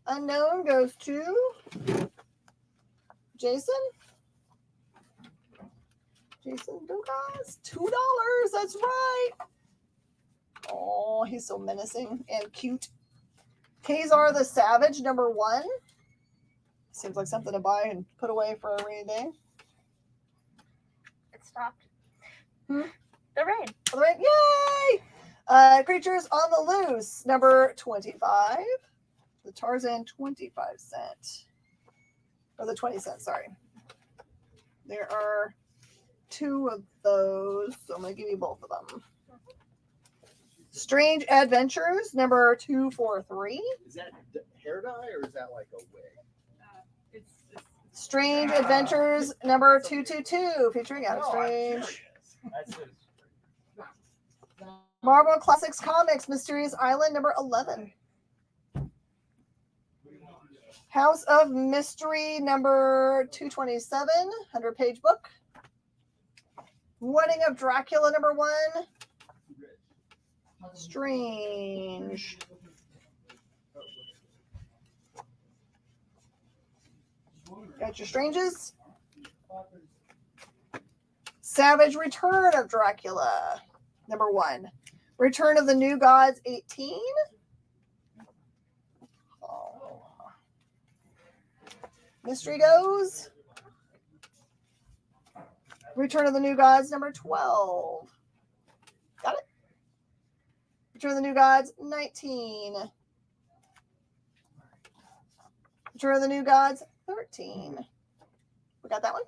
Unknown goes to Jason. Jason Dugas, $2. That's right. Oh, he's so menacing and cute. Kazar the Savage, number 1. Seems like something to buy and put away for a rainy day. It stopped. Hmm? The rain. The rain. Yay! Creatures on the Loose, number 25. The Tarzan 25 cent. Or the 20 cents, sorry. There are 2 of those, so I'm going to give you both of them. Strange Adventures, number 243. Is that hair dye or is that like a wig? Strange Adventures, number 222, featuring Adam Strange. Marvel Classics Comics, Mysterious Island, number 11. House of Mystery, number 227, 100-page book. Wedding of Dracula, number 1. Strange. Got your Stranges. Savage Return of Dracula, number 1. Return of the New Gods, 18. Oh. Mystery Goes. Return of the New Gods, number 12. Got it? Return of the New Gods, 19. Return of the New Gods, 13. We got that one?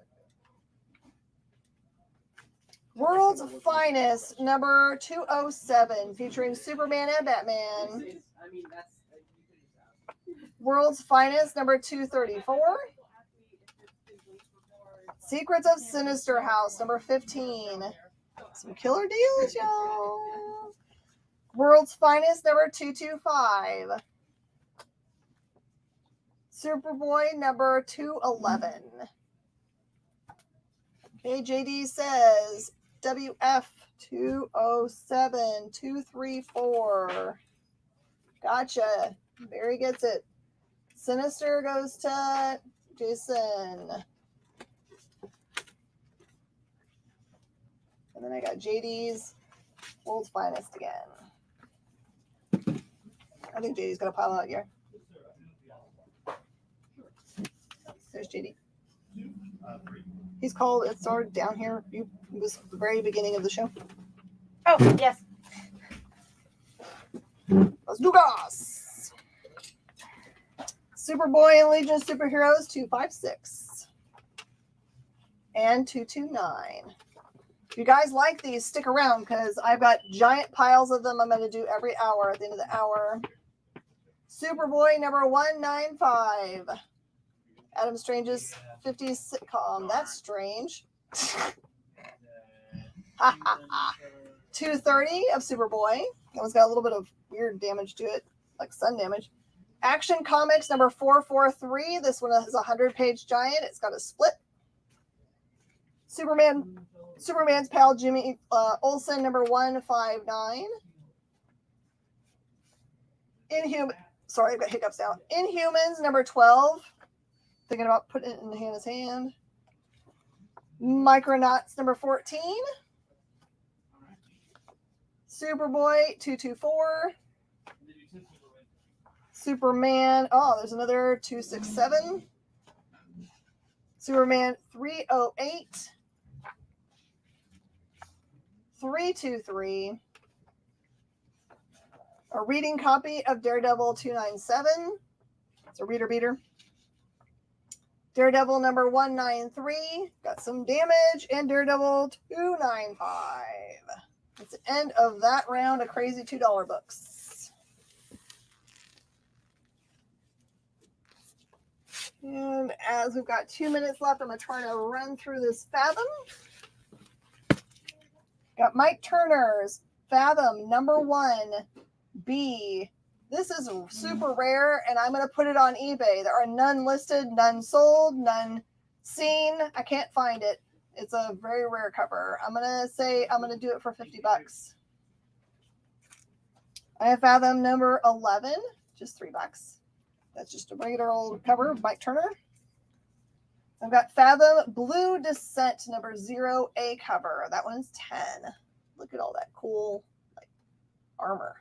World's Finest, number 207, featuring Superman and Batman. World's Finest, number 234. Secrets of Sinister House, number 15. Some killer deals, y'all. World's Finest, number 225. Superboy, number 211. Okay, JD says WF 207 234. Gotcha. Barry gets it. Sinister goes to Jason. And then I got JD's World's Finest again. I think JD's got a pile out here. There's JD. He's called, it started down here. It was the very beginning of the show. Oh, yes. Las Dugas. Superboy and Legion of Superheroes 256. And 229. If you guys like these, stick around because I've got giant piles of them I'm going to do every hour at the end of the hour. Superboy number 195. Adam Strange's 50s sitcom. That's strange. 230 of Superboy. That one's got a little bit of weird damage to it, like sun damage. Action Comics number 443. This one is a 100-page giant. It's got a split. Superman's pal Jimmy Olsen number 159. Sorry, I've got hiccups now. Inhumans number 12. Thinking about putting it in Hannah's hand. Micronauts number 14. Superboy 224. Superman. Oh, there's another 267. Superman 308. 323. A reading copy of Daredevil 297. It's a reader beater. Daredevil number 193. Got some damage. And Daredevil 295. It's the end of that round of crazy $2 books. And as we've got 2 minutes left, I'm going to try to run through this Fathom. Got Mike Turner's Fathom number 1B. This is super rare, and I'm going to put it on eBay. There are none listed, none sold, none seen. I can't find it. It's a very rare cover. I'm going to say I'm going to do it for $50. I have Fathom number 11, just $3. That's just a regular old cover of Mike Turner. I've got Fathom Blue Descent number 0A cover. That one's 10. Look at all that cool armor.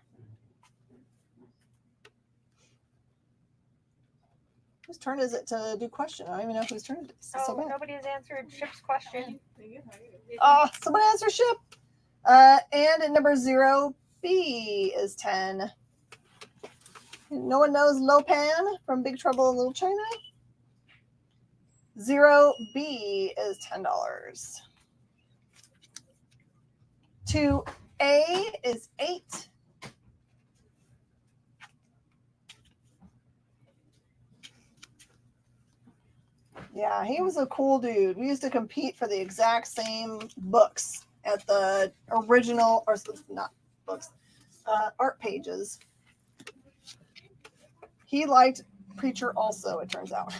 Whose turn is it to do question? I don't even know whose turn it is. So nobody has answered Ship's question. Someone answer Ship. And at number 0B is 10. No one knows Lopan from Big Trouble in Little China. 0B is $10. 2A is 8. Yeah, he was a cool dude. We used to compete for the exact same books at the original, or not books, art pages. He liked Preacher also, it turns out.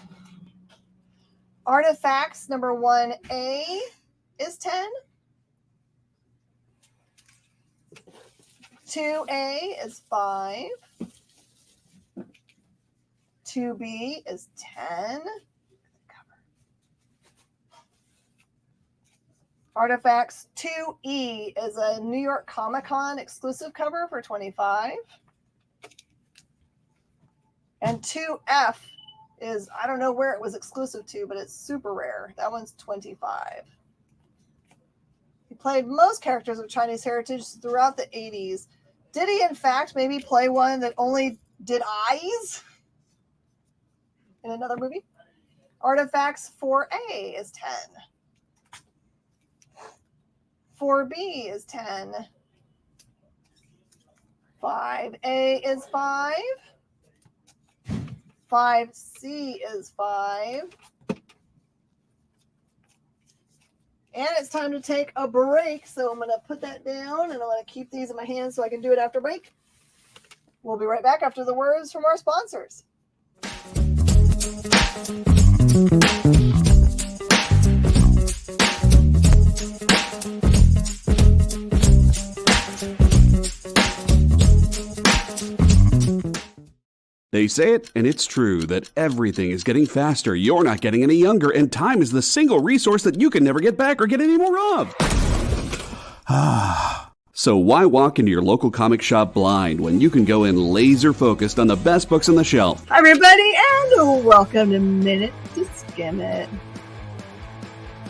Artifacts number 1A is 10. 2A is 5. 2B is 10. Artifacts 2E is a New York Comic Con exclusive cover for $25. And 2F is, I don't know where it was exclusive to, but it's super rare. That one's $25. He played most characters of Chinese heritage throughout the 80s. Did he, in fact, maybe play one that only did eyes in another movie? Artifacts 4A is 10. 4B is 10. 5A is 5. 5C is 5. And it's time to take a break. So I'm going to put that down and I'm going to keep these in my hands so I can do it after break. We'll be right back after the words from our sponsors. They say it, and it's true, that everything is getting faster. You're not getting any younger, and time is the single resource that you can never get back or get any more of. So why walk into your local comic shop blind when you can go in laser focused on the best books on the shelf? Hi, everybody, and welcome to Minute to Skim It.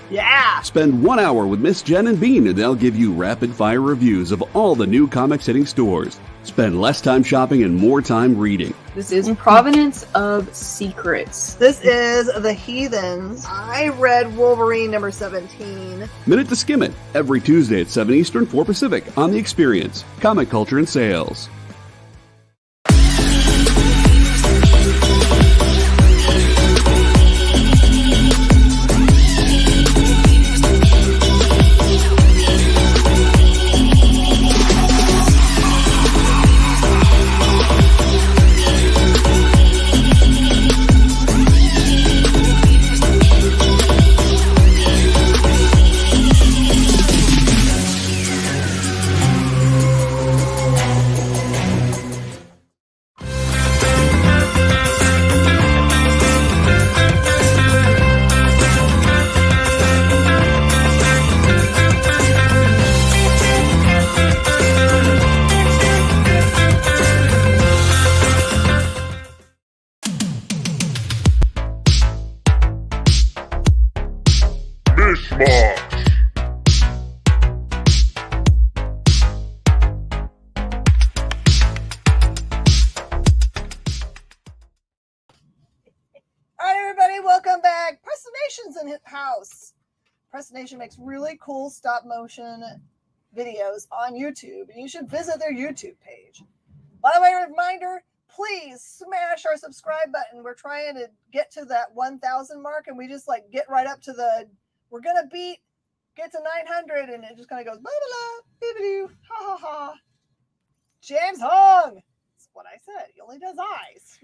Yeah! Spend 1 hour with Miss Jen and Bean and they'll give you rapid-fire reviews of all the new comics hitting stores. Spend less time shopping and more time reading. This is Provenance of Secrets. This is The Heathens. I read Wolverine number 17. Minute to Skim It, every Tuesday at 7 Eastern, 4 Pacific, on The Experience, Comic Culture and Sales. Mish, Mosh. Alright, everybody, welcome back. Prestination's in his house. Prestination makes really cool stop motion videos on YouTube, and you should visit their YouTube page. By the way, a reminder, please smash our subscribe button. We're trying to get to that 1,000 mark, and we just like get right up to the, we're going to get to 900, and it just kind of goes, blah, blah, blah, blah, ha, ha, ha. James Hong. That's what I said. He only does eyes.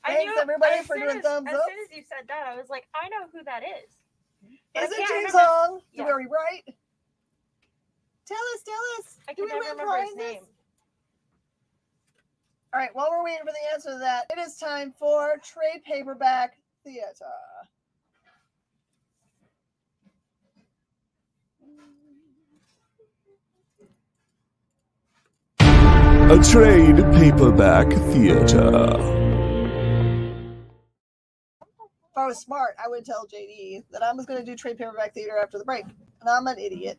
Thanks, everybody, for doing thumbs up. As soon as you said that, I was like, I know who that is. Is it James Hong? Yeah. Are we right? Tell us. I Do can we never win remember his prizes? name. All right, while we're waiting for the answer to that, it is time for Trade Paperback Theater. A trade paperback theater. If I was smart, I would tell JD that I was going to do Trade Paperback Theater after the break, and I'm an idiot.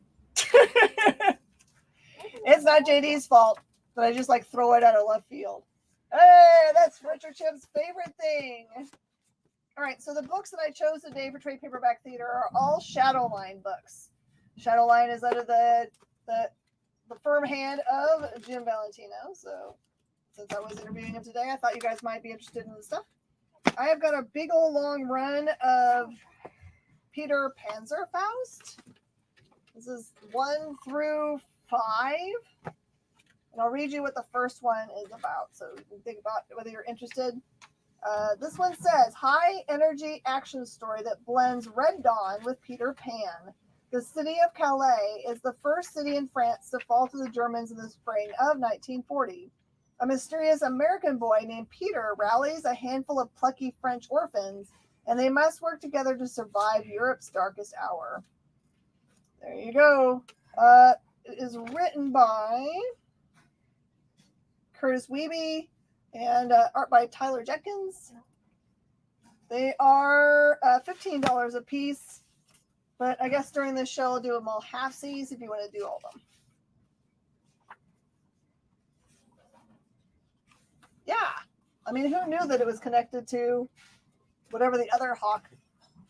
It's not JD's fault, but I just like throw it out of left field. Hey, that's Richard Chip's favorite thing. All right, so the books that I chose today for Trade Paperback Theater are all Shadowline books. Shadowline is under the firm hand of Jim Valentino. So since I was interviewing him today, I thought you guys might be interested in the stuff. I have got a big old long run of Peter Panzerfaust. This is 1 through 5. And I'll read you what the first one is about, so you can think about whether you're interested. This one says, high energy action story that blends Red Dawn with Peter Pan. The city of Calais is the first city in France to fall to the Germans in the spring of 1940. A mysterious American boy named Peter rallies a handful of plucky French orphans, and they must work together to survive Europe's darkest hour. There you go. It is written by Curtis Wiebe and art by Tyler Jenkins. They are $15 a piece. But I guess during this show, I'll do them all half-seas if you want to do all of them. Yeah. I mean, who knew that it was connected to whatever the other Hawk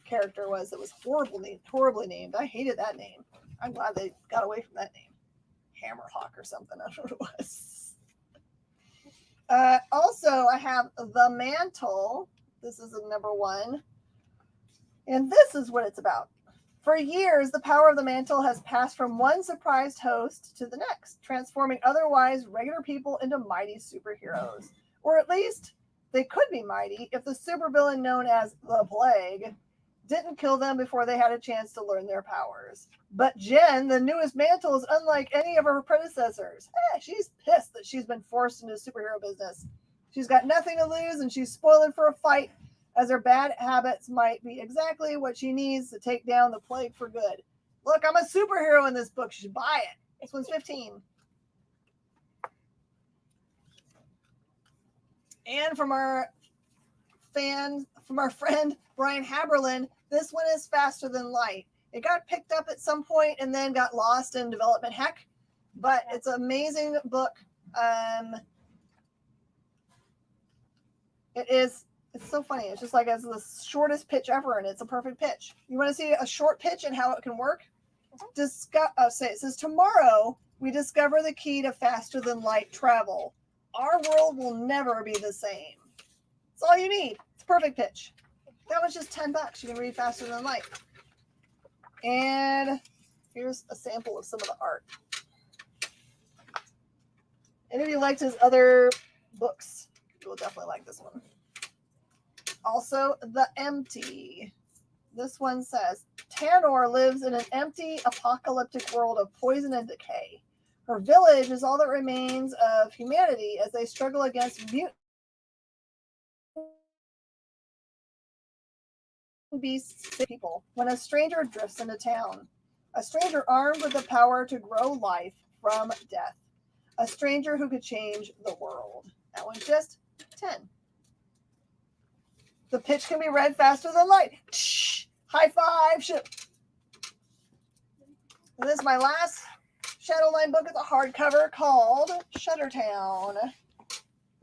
character was that was horribly named. I hated that name. I'm glad they got away from that name. Hammerhawk or something. I don't know what it was. Also, I have The Mantle. This is the number 1. And this is what it's about. For years, the power of the mantle has passed from one surprised host to the next, transforming otherwise regular people into mighty superheroes. Or at least they could be mighty if the supervillain known as the Plague didn't kill them before they had a chance to learn their powers. But Jen, the newest mantle, is unlike any of her predecessors. She's pissed that she's been forced into superhero business. She's got nothing to lose, and she's spoiling for a fight, as her bad habits might be exactly what she needs to take down the Plague for good. Look, I'm a superhero in this book. You should buy it. This one's $15. And from our friend Brian Haberlin, this one is Faster Than Light. It got picked up at some point and then got lost in development heck, but it's an amazing book. It's so funny. It's just like it's the shortest pitch ever, and it's a perfect pitch. You want to see a short pitch and how it can work? It says, tomorrow we discover the key to faster than light travel. Our world will never be the same. That's all you need. It's a perfect pitch. That was just $10. You can read Faster Than Light. And here's a sample of some of the art. Any of you liked his other books, you will definitely like this one. Also, The Empty. This one says, Tanor lives in an empty, apocalyptic world of poison and decay. Her village is all that remains of humanity as they struggle against mutant beasts people when a stranger drifts into town. A stranger armed with the power to grow life from death. A stranger who could change the world. That one's just 10. The pitch can be read faster than light. Shh, high five. And this is my last Shadowline book. It's a hardcover called Shuttertown,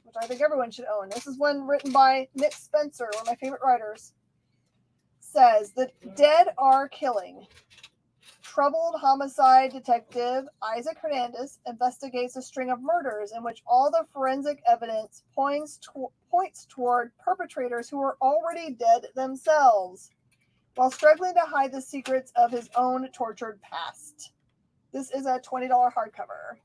which I think everyone should own. This is one written by Nick Spencer, one of my favorite writers. Says, the dead are killing. Troubled homicide detective Isaac Hernandez investigates a string of murders in which all the forensic evidence points toward perpetrators who are already dead themselves, while struggling to hide the secrets of his own tortured past. This is a $20 hardcover.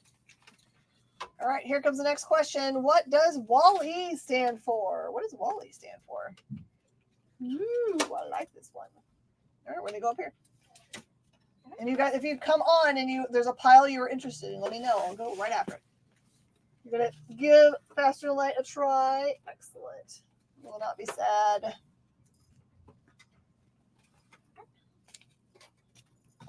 All right, here comes the next question. What does WALL-E stand for? What does WALL-E stand for? Ooh, I like this one. All right, we're gonna go up here. And you guys, if you come on and there's a pile you're interested in, let me know. I'll go right after it. You're gonna give Faster Than Light a try. Excellent. You will not be sad.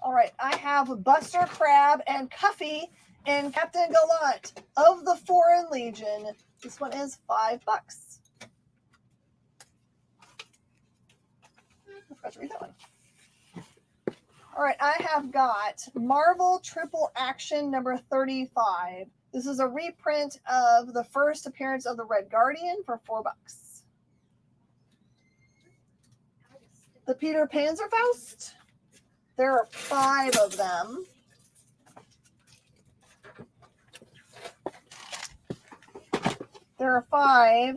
All right, I have Buster Crab and Cuffy and Captain Gallant of the Foreign Legion. This one is $5. I forgot to read that one. All right, I have got Marvel Triple Action number 35. This is a reprint of the first appearance of the Red Guardian for $4. The Peter Panzerfaust. There are 5 of them. There are 5,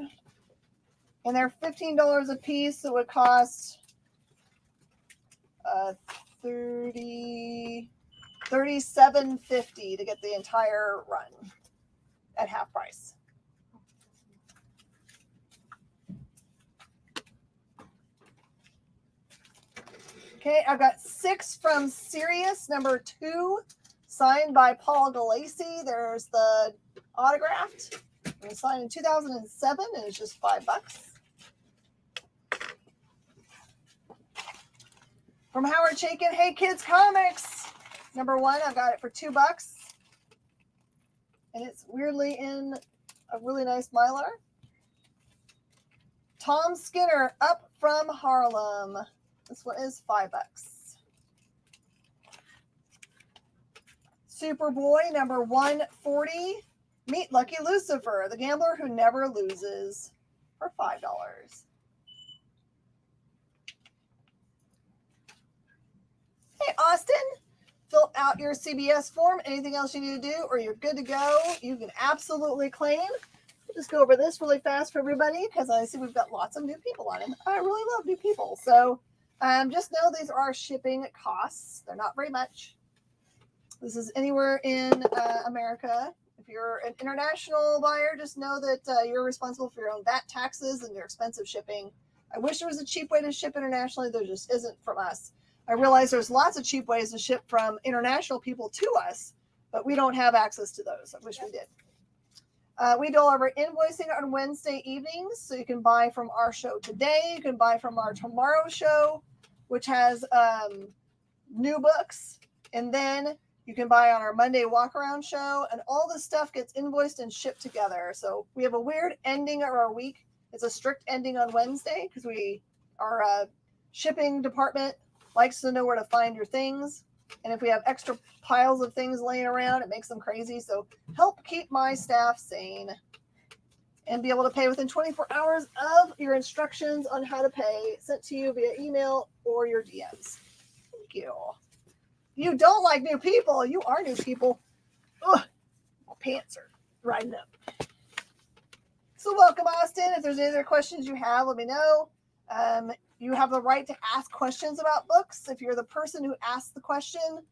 and they're $15 a piece, so it would cost $37.50 to get the entire run at half price. Okay, I've got 6 from Sirius, number 2, signed by Paul Galassi. There's the autographed. It was signed in 2007, and it's just $5. From Howard Chaykin, Hey Kids Comics, number 1, I've got it for $2. And it's weirdly in a really nice Mylar. Tom Skinner, Up from Harlem. This one is $5. Superboy, number 140. Meet Lucky Lucifer, the gambler who never loses, for $5. Hey, Austin, fill out your CBS form. Anything else you need to do, or you're good to go, you can absolutely claim. We'll just go over this really fast for everybody because I see we've got lots of new people on it. I really love new people. So just know these are shipping costs. They're not very much. This is anywhere in America. If you're an international buyer, just know that you're responsible for your own VAT taxes and your expensive shipping. I wish there was a cheap way to ship internationally. There just isn't from us. I realize there's lots of cheap ways to ship from international people to us, but we don't have access to those. I wish we did. We deliver invoicing on Wednesday evenings, so you can buy from our show today. You can buy from our tomorrow show, which has new books, and then you can buy on our Monday walk around show, and all the stuff gets invoiced and shipped together. So we have a weird ending of our week. It's a strict ending on Wednesday because our shipping department likes to know where to find your things. And if we have extra piles of things laying around, it makes them crazy. So help keep my staff sane and be able to pay within 24 hours of your instructions on how to pay sent to you via email or your DMs. Thank you. You don't like new people. You are new people. Ugh, my pants are riding up. So welcome, Austin. If there's any other questions you have, let me know. You have the right to ask questions about books. If you're the person who asks the question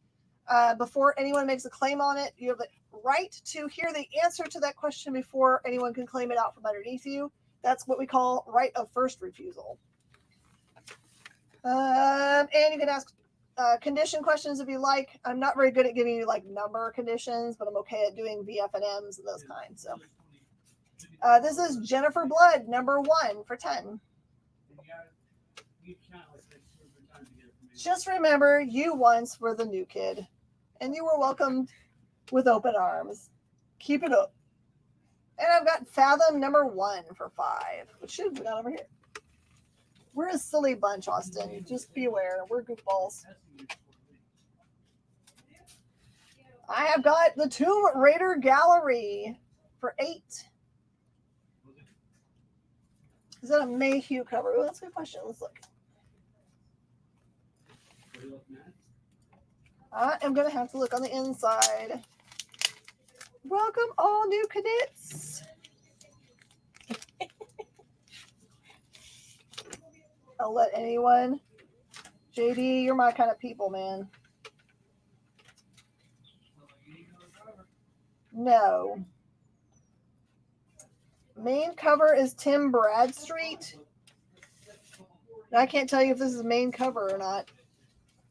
before anyone makes a claim on it, you have the right to hear the answer to that question before anyone can claim it out from underneath you. That's what we call right of first refusal. And you can ask condition questions if you like. I'm not very good at giving you like number conditions, but I'm okay at doing VF&Ms and those kinds. So this is Jennifer Blood, number 1 for 10. Just remember, you once were the new kid, and you were welcomed with open arms. Keep it up. And I've got Fathom number 1 for 5. What should we got over here? We're a silly bunch, Austin. Just be aware. We're goofballs. I have got the Tomb Raider Gallery for 8. Is that a Mayhew cover? Oh, that's a good question. Let's look. I am going to have to look on the inside. Welcome, all new cadets. I'll let anyone. JD, you're my kind of people, man. No. Main cover is Tim Bradstreet. I can't tell you if this is main cover or not.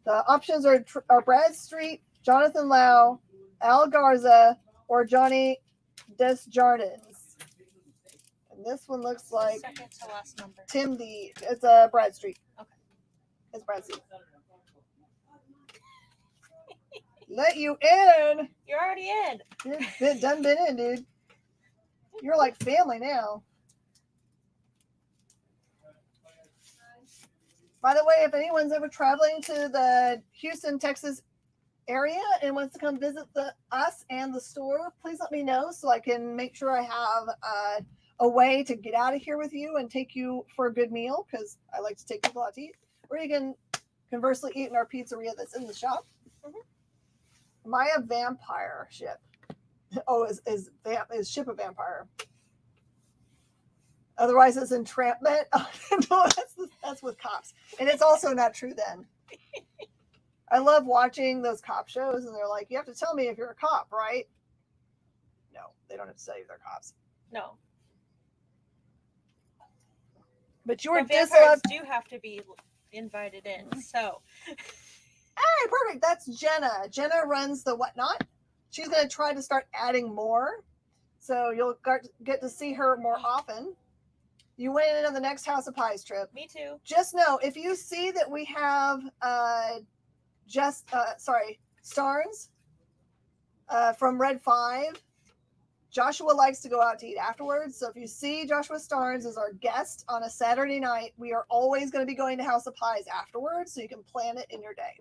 The options are Bradstreet, Jonathan Lau, Al Garza, or Johnny Desjardins. And this one looks like Second to last number. Tim D. It's a Bradstreet. Okay. It's Bradstreet. Let you in. You're already in. You've done been in, dude. You're like family now. By the way, if anyone's ever traveling to the Houston, Texas area and wants to come visit us and the store, please let me know so I can make sure I have a way to get out of here with you and take you for a good meal, because I like to take people out to eat. Or you can conversely eat in our pizzeria that's in the shop. Mm-hmm. Maya Vampire Ship. Oh, is Ship a Vampire? Otherwise, it's Entrapment. Oh, no, that's with cops. And it's also not true then. I love watching those cop shows, and they're like, you have to tell me if you're a cop, right? No, they don't have to tell you they're cops. No. But you're vampires do have to be invited in, so. Hey, perfect. That's Jenna. Jenna runs the Whatnot. She's going to try to start adding more, so you'll get to see her more often. You went into the next House of Pies trip. Me too. Just know, if you see that we have Starnes from Red 5, Joshua likes to go out to eat afterwards. So if you see Joshua Starnes as our guest on a Saturday night, we are always going to be going to House of Pies afterwards, so you can plan it in your day.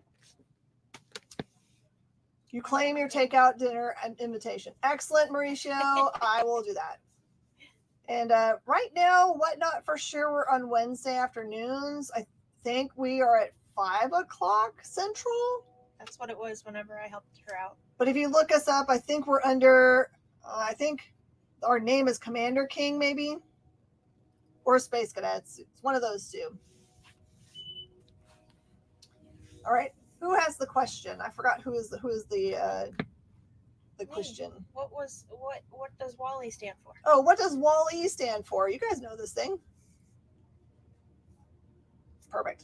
You claim your takeout dinner and invitation. Excellent, Mauricio. I will do that. And right now, Whatnot for sure, we're on Wednesday afternoons. I think we are at 5 o'clock Central. That's what it was whenever I helped her out. But if you look us up, I think we're under, I think our name is Commander King, maybe. Or Space Cadets. It's one of those two. All right. Who has the question? I forgot who is the question. What does Wally stand for? Oh, what does Wall-E stand for? You guys know this thing. Perfect.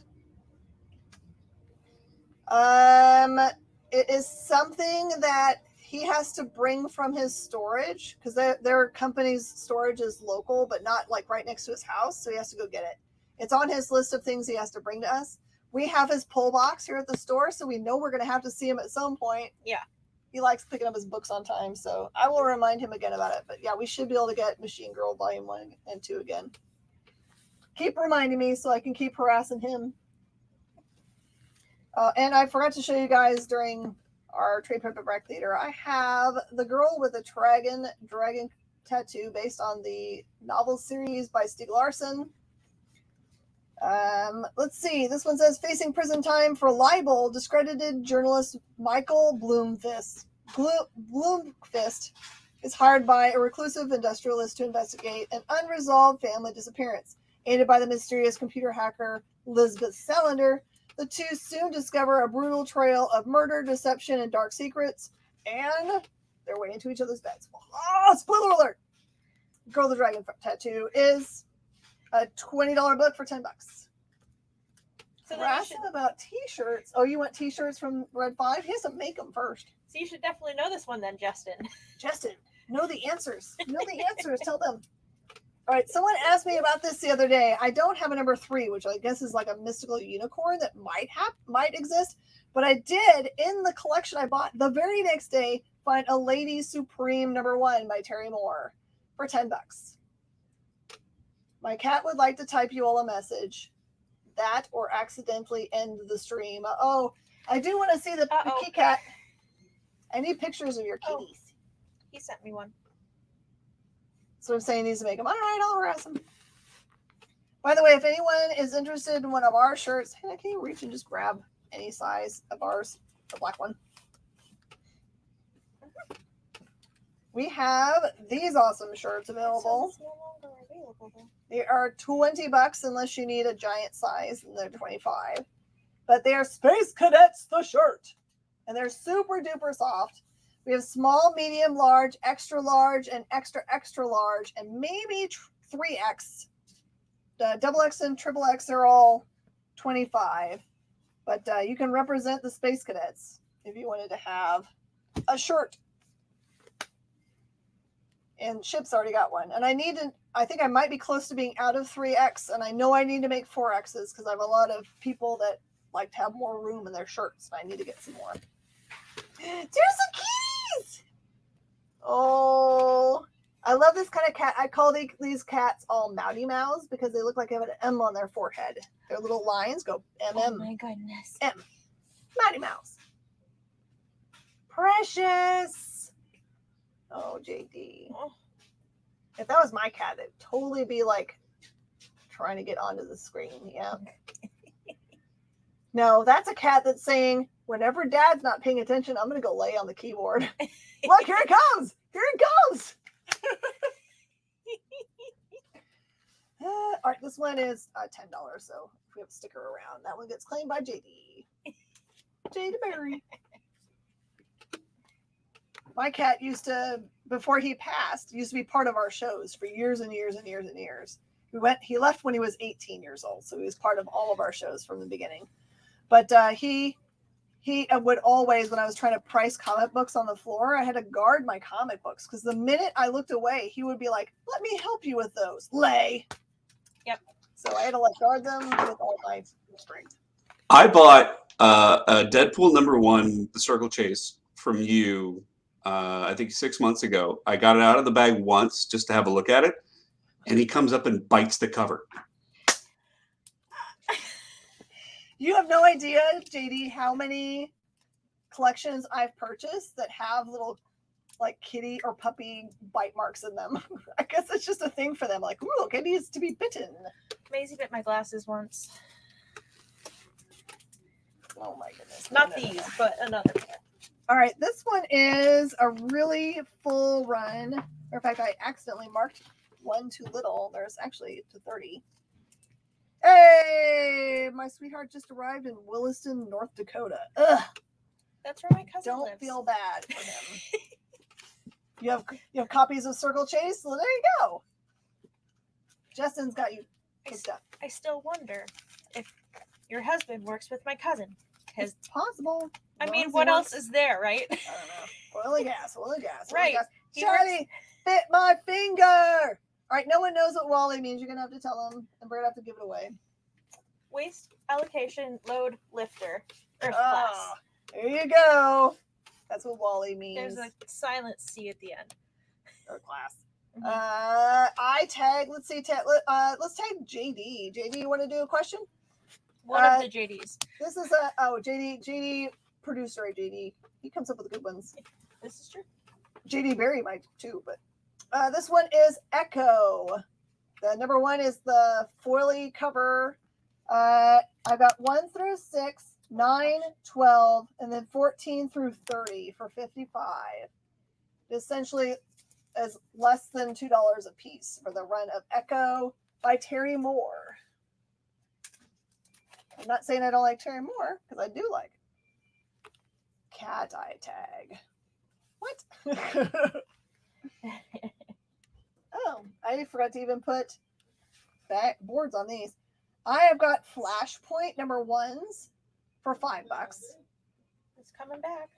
It is something that he has to bring from his storage, because their company's storage is local, but not like right next to his house, so he has to go get it. It's on his list of things he has to bring to us. We have his pull box here at the store, so we know we're going to have to see him at some point. Yeah. He likes picking up his books on time, so I will remind him again about it. But yeah, we should be able to get Machine Girl Volume 1 and 2 again. Keep reminding me so I can keep harassing him. And I forgot to show you guys during our trade paperback theater, I have the girl with a dragon tattoo based on the novel series by Stieg Larsson. Let's see. This one says, facing prison time for libel, discredited journalist Michael Bloomquist is hired by a reclusive industrialist to investigate an unresolved family disappearance. Aided by the mysterious computer hacker Lisbeth Salander, the two soon discover a brutal trail of murder, deception, and dark secrets, and they're way into each other's beds. Oh, spoiler alert! Girl with the Dragon Tattoo is a $20 book for $10. So Harassing about t-shirts. Oh, you want t-shirts from Red 5? He has to make them first. So you should definitely know this one then, Justin. Justin, know the answers. Know the answers. Tell them. All right, someone asked me about this the other day. I don't have a number 3, which I guess is like a mystical unicorn that might exist. But I did, in the collection I bought the very next day, find a Lady Supreme number 1 by Terry Moore for $10. My cat would like to type you all a message. That or accidentally end the stream. Oh, I do want to see the kitty cat. I need pictures of your kitties. Oh, he sent me one. So I'm saying he needs to make them. All right, I'll harass him. By the way, if anyone is interested in one of our shirts, hey, can you reach and just grab any size of ours, the black one? We have these awesome shirts available. They are $20 unless you need a giant size, and they're $25. But they are Space Cadets, the shirt. And they're super duper soft. We have small, medium, large, extra large, and extra, extra large, and maybe 3X. The double X and triple X are all $25. But you can represent the Space Cadets if you wanted to have a shirt. And Ship's already got one. And I think I might be close to being out of 3X, and I know I need to make 4Xs because I have a lot of people that like to have more room in their shirts, and I need to get some more. There's some kitties! Oh, I love this kind of cat. I call these cats all Mouty Mouse because they look like they have an M on their forehead. Their little lines go MM. Oh my goodness. M. Mouty Mouse. Precious. Oh, JD. Oh. If that was my cat, it'd totally be like trying to get onto the screen. Yeah. No, that's a cat that's saying, whenever Dad's not paying attention, I'm going to go lay on the keyboard. Look, here it comes. Here it comes. All right, this one is $10, so if we have a sticker around, that one gets claimed by JD. JD Berry. My cat used to, before he passed, used to be part of our shows for years and years and years and years. He left when he was 18 years old, so he was part of all of our shows from the beginning. But he would always, when I was trying to price comic books on the floor, I had to guard my comic books because the minute I looked away, he would be like, "Let me help you with those." Lay. Yep. So I had to like guard them with all my strength. I bought a Deadpool #1, The Circle Chase, from you. I think 6 months ago. I got it out of the bag once just to have a look at it, and he comes up and bites the cover. You have no idea, JD, how many collections I've purchased that have little like kitty or puppy bite marks in them. I guess it's just a thing for them. Like, ooh, kitty is to be bitten. Maisie bit my glasses once. Oh my goodness. Not these, but another pair. All right, this one is a really full run. Matter of fact, I accidentally marked one too little. There's actually to 30. Hey, my sweetheart just arrived in Williston, North Dakota. Ugh. That's where my cousin Don't lives. feel bad for him. You have copies of Circle Chase? Well, there you go. Justin's got you picked up. I still wonder if your husband works with my cousin. It's possible. I mean, what else is there, right? I don't know. Oil and gas, oil and gas. Right. He Charlie bit my finger. All right, no one knows what Wally means. You're going to have to tell them, and we're going to have to give it away. Waste allocation load lifter. Earth Ah, class. there you go. That's what Wally means. There's a silent C at the end. Earth class. Mhm. I tag. Let's see. Let's tag JD. JD, you want to do a question? One of the JDs. This is JD producer. JD. He comes up with the good ones. This is true. JD Barry might too, but this one is Echo. The number 1 is the foily cover. I got 1 through 6, 9, 12, and then 14 through 30 for $55. Essentially, as less than $2 a piece for the run of Echo by Terry Moore. I'm not saying I don't like Terry Moore, because I do like Cat Eye Tag. What? Oh, I forgot to even put back boards on these. I have got Flashpoint number 1s for $5. It's coming back.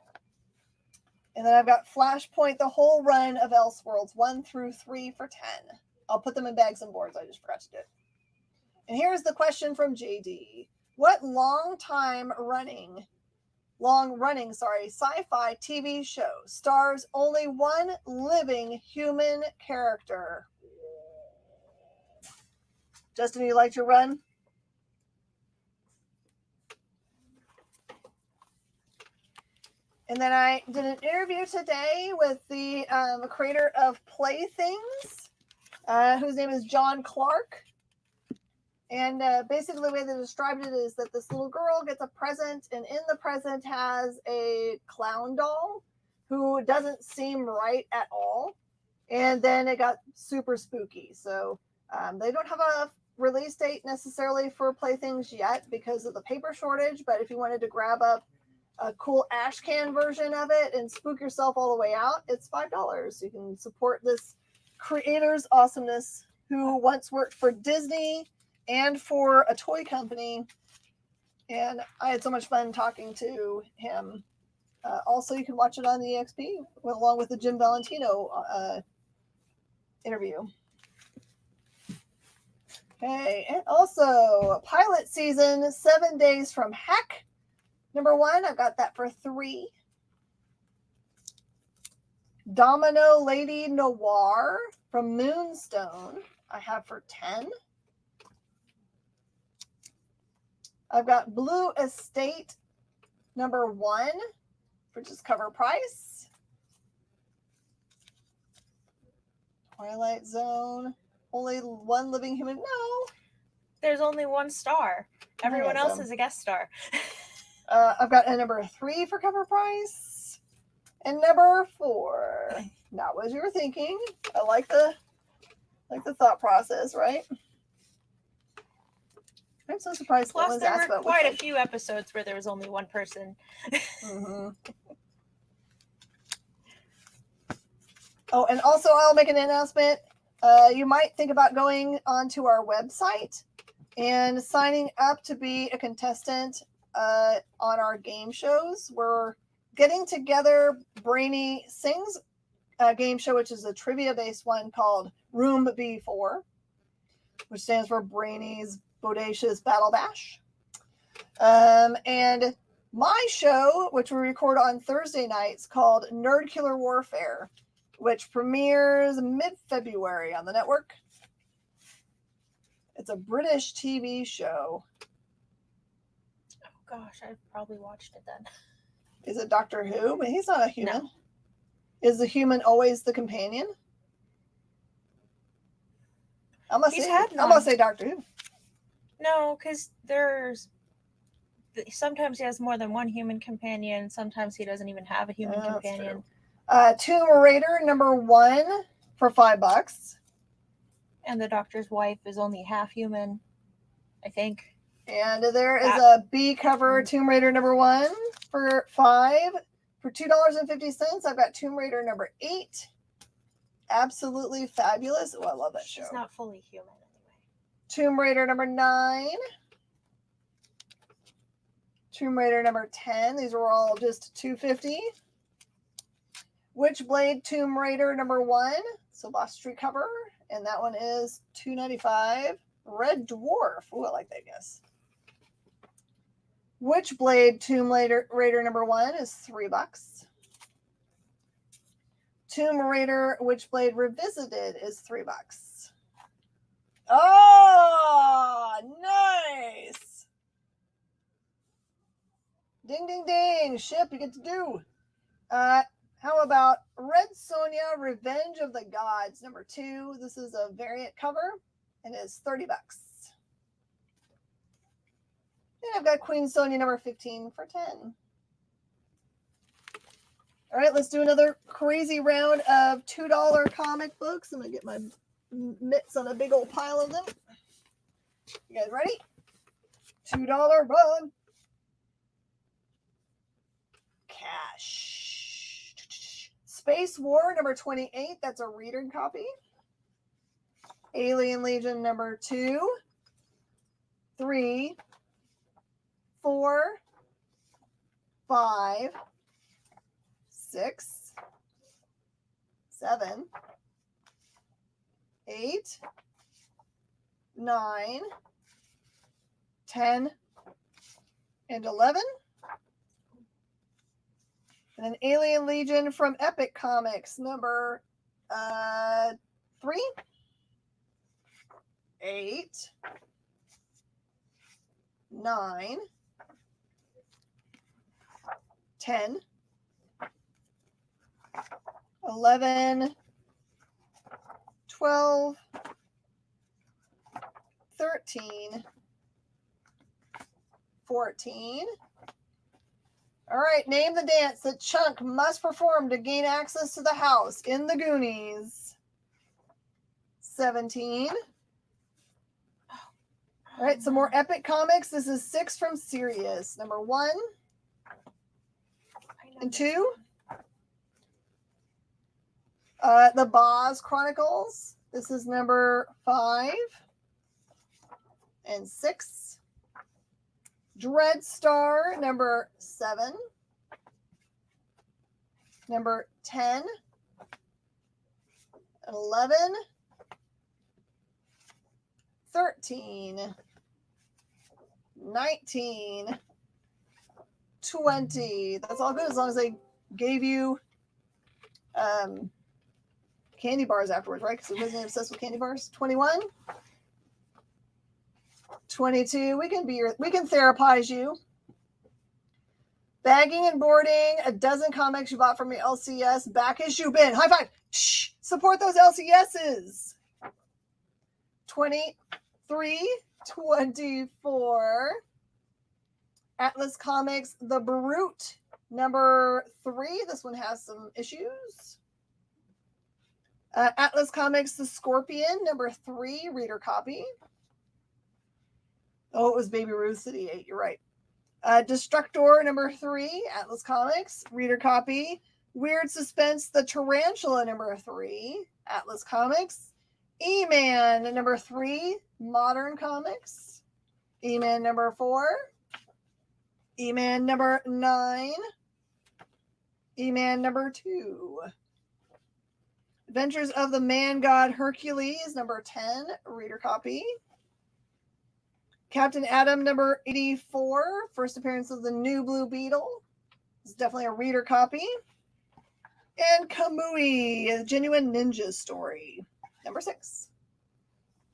And then I've got Flashpoint, the whole run of Elseworlds 1 through 3 for $10. I'll put them in bags and boards. I just forgot to do it. And here's the question from JD. What long running sci-fi TV show stars only one living human character? Justin, you like to run? And then I did an interview today with the creator of Playthings, whose name is John Clark. And basically the way they described it is that this little girl gets a present, and in the present has a clown doll who doesn't seem right at all. And then it got super spooky. So they don't have a release date necessarily for Playthings yet because of the paper shortage. But if you wanted to grab up a cool ash can version of it and spook yourself all the way out, it's $5. You can support this creator's awesomeness, who once worked for Disney and for a toy company. And I had so much fun talking to him. Also, you can watch it on the EXP along with the Jim Valentino interview. Okay, and also pilot season 7 Days from Heck. Number 1, I've got that for $3. Domino Lady Noir from Moonstone, I have for $10. I've got Blue Estate number 1 for just cover price. Twilight Zone, only one living human. No. There's only 1 star. Everyone else is a guest star. I've got a number 3 for cover price. And number 4. Not what you were thinking. I like the thought process, right? I'm so surprised. Plus, there were quite a few episodes where there was only 1 person. Mm-hmm. Oh, and also I'll make an announcement. You might think about going onto our website and signing up to be a contestant on our game shows. We're getting together. Brainy Sings a game show, which is a trivia-based one called Room B4, which stands for Brainy's Bodacious Battle Bash. And my show, which we record on Thursday nights, called Nerd Killer Warfare, which premieres mid-February on the network. It's a British TV show. Oh gosh, I probably watched it then. Is it Doctor Who? But he's not a human. No. Is the human always the companion? I'm gonna say Doctor Who. No, because sometimes he has more than one human companion. Sometimes he doesn't even have a human companion. Tomb Raider number 1 for $5. And the Doctor's wife is only half human, I think. And there is a B cover Tomb Raider number 1 for $5. For $2.50, I've got Tomb Raider number 8. Absolutely fabulous. Oh, I love that show. She's not fully human anyway. Tomb Raider number 9. Tomb Raider number 10. These were all just $2.50. Witchblade Tomb Raider number 1. Silvestri cover. And that one is $2.95. Red Dwarf. Oh, I like that guess. Witchblade Tomb Raider number 1 is $3. Tomb Raider Witchblade Revisited is $3. Oh, nice! Ding, ding, ding. Ship, you get to do. How about Red Sonja Revenge of the Gods number 2? This is a variant cover and it's $30. And I've got Queen Sonja number 15 for 10. All right, let's do another crazy round of $2 comic books. I'm going to get my mitts on a big old pile of them. You guys ready? $2 run. Cash. Space War number 28. That's a reader copy. Alien Legion number 2, 3, 4, 5, 6, 7, 8, 9, 10, and 11. And then Alien Legion from Epic Comics number 3, 8, 9, 10, 11, 12, 13, 14. All right, name the dance that Chunk must perform to gain access to the house in the Goonies. 17. All right, some more Epic Comics. This is 6 from Sirius. Number 1 and 2. The Boz Chronicles. This is number 5 and 6. Dreadstar, number 7. Number 10. 11. 13. 19. 20. That's all good as long as they gave you candy bars afterwards, right? Because it wasn't obsessed with candy bars. 21. 22. We can therapize you. Bagging and boarding. A dozen comics you bought from your LCS back issue bin. High five. Shh. Support those LCSs. 23. 24. Atlas Comics The Brute number 3. This one has some issues. Atlas Comics The Scorpion number 3. Reader copy. Oh, it was Baby Ruth City 8. You're right. Destructor number 3. Atlas Comics. Reader copy. Weird Suspense The Tarantula number 3. Atlas Comics. E-Man number 3. Modern Comics. E-Man number 4. E-Man number 9. E-Man number 2. Adventures of the Man God Hercules number 10. Reader copy. Captain Atom number 84. First appearance of the new Blue Beetle. It's definitely a reader copy. And Kamui, a genuine ninja story. Number 6.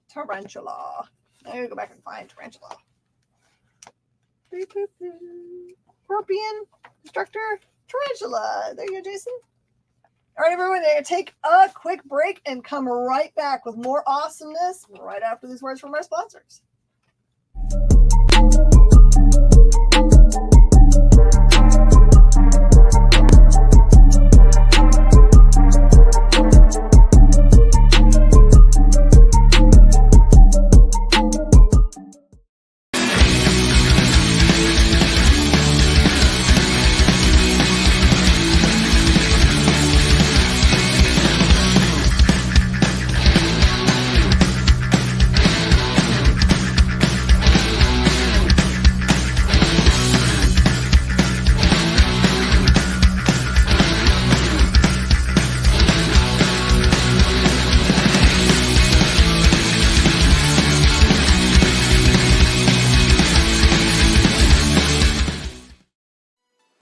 Tarantula. I gotta go back and find Tarantula. Scorpion, Destructor, Tarantula. There you go, Jason. All right, everyone, we're going to take a quick break and come right back with more awesomeness right after these words from our sponsors.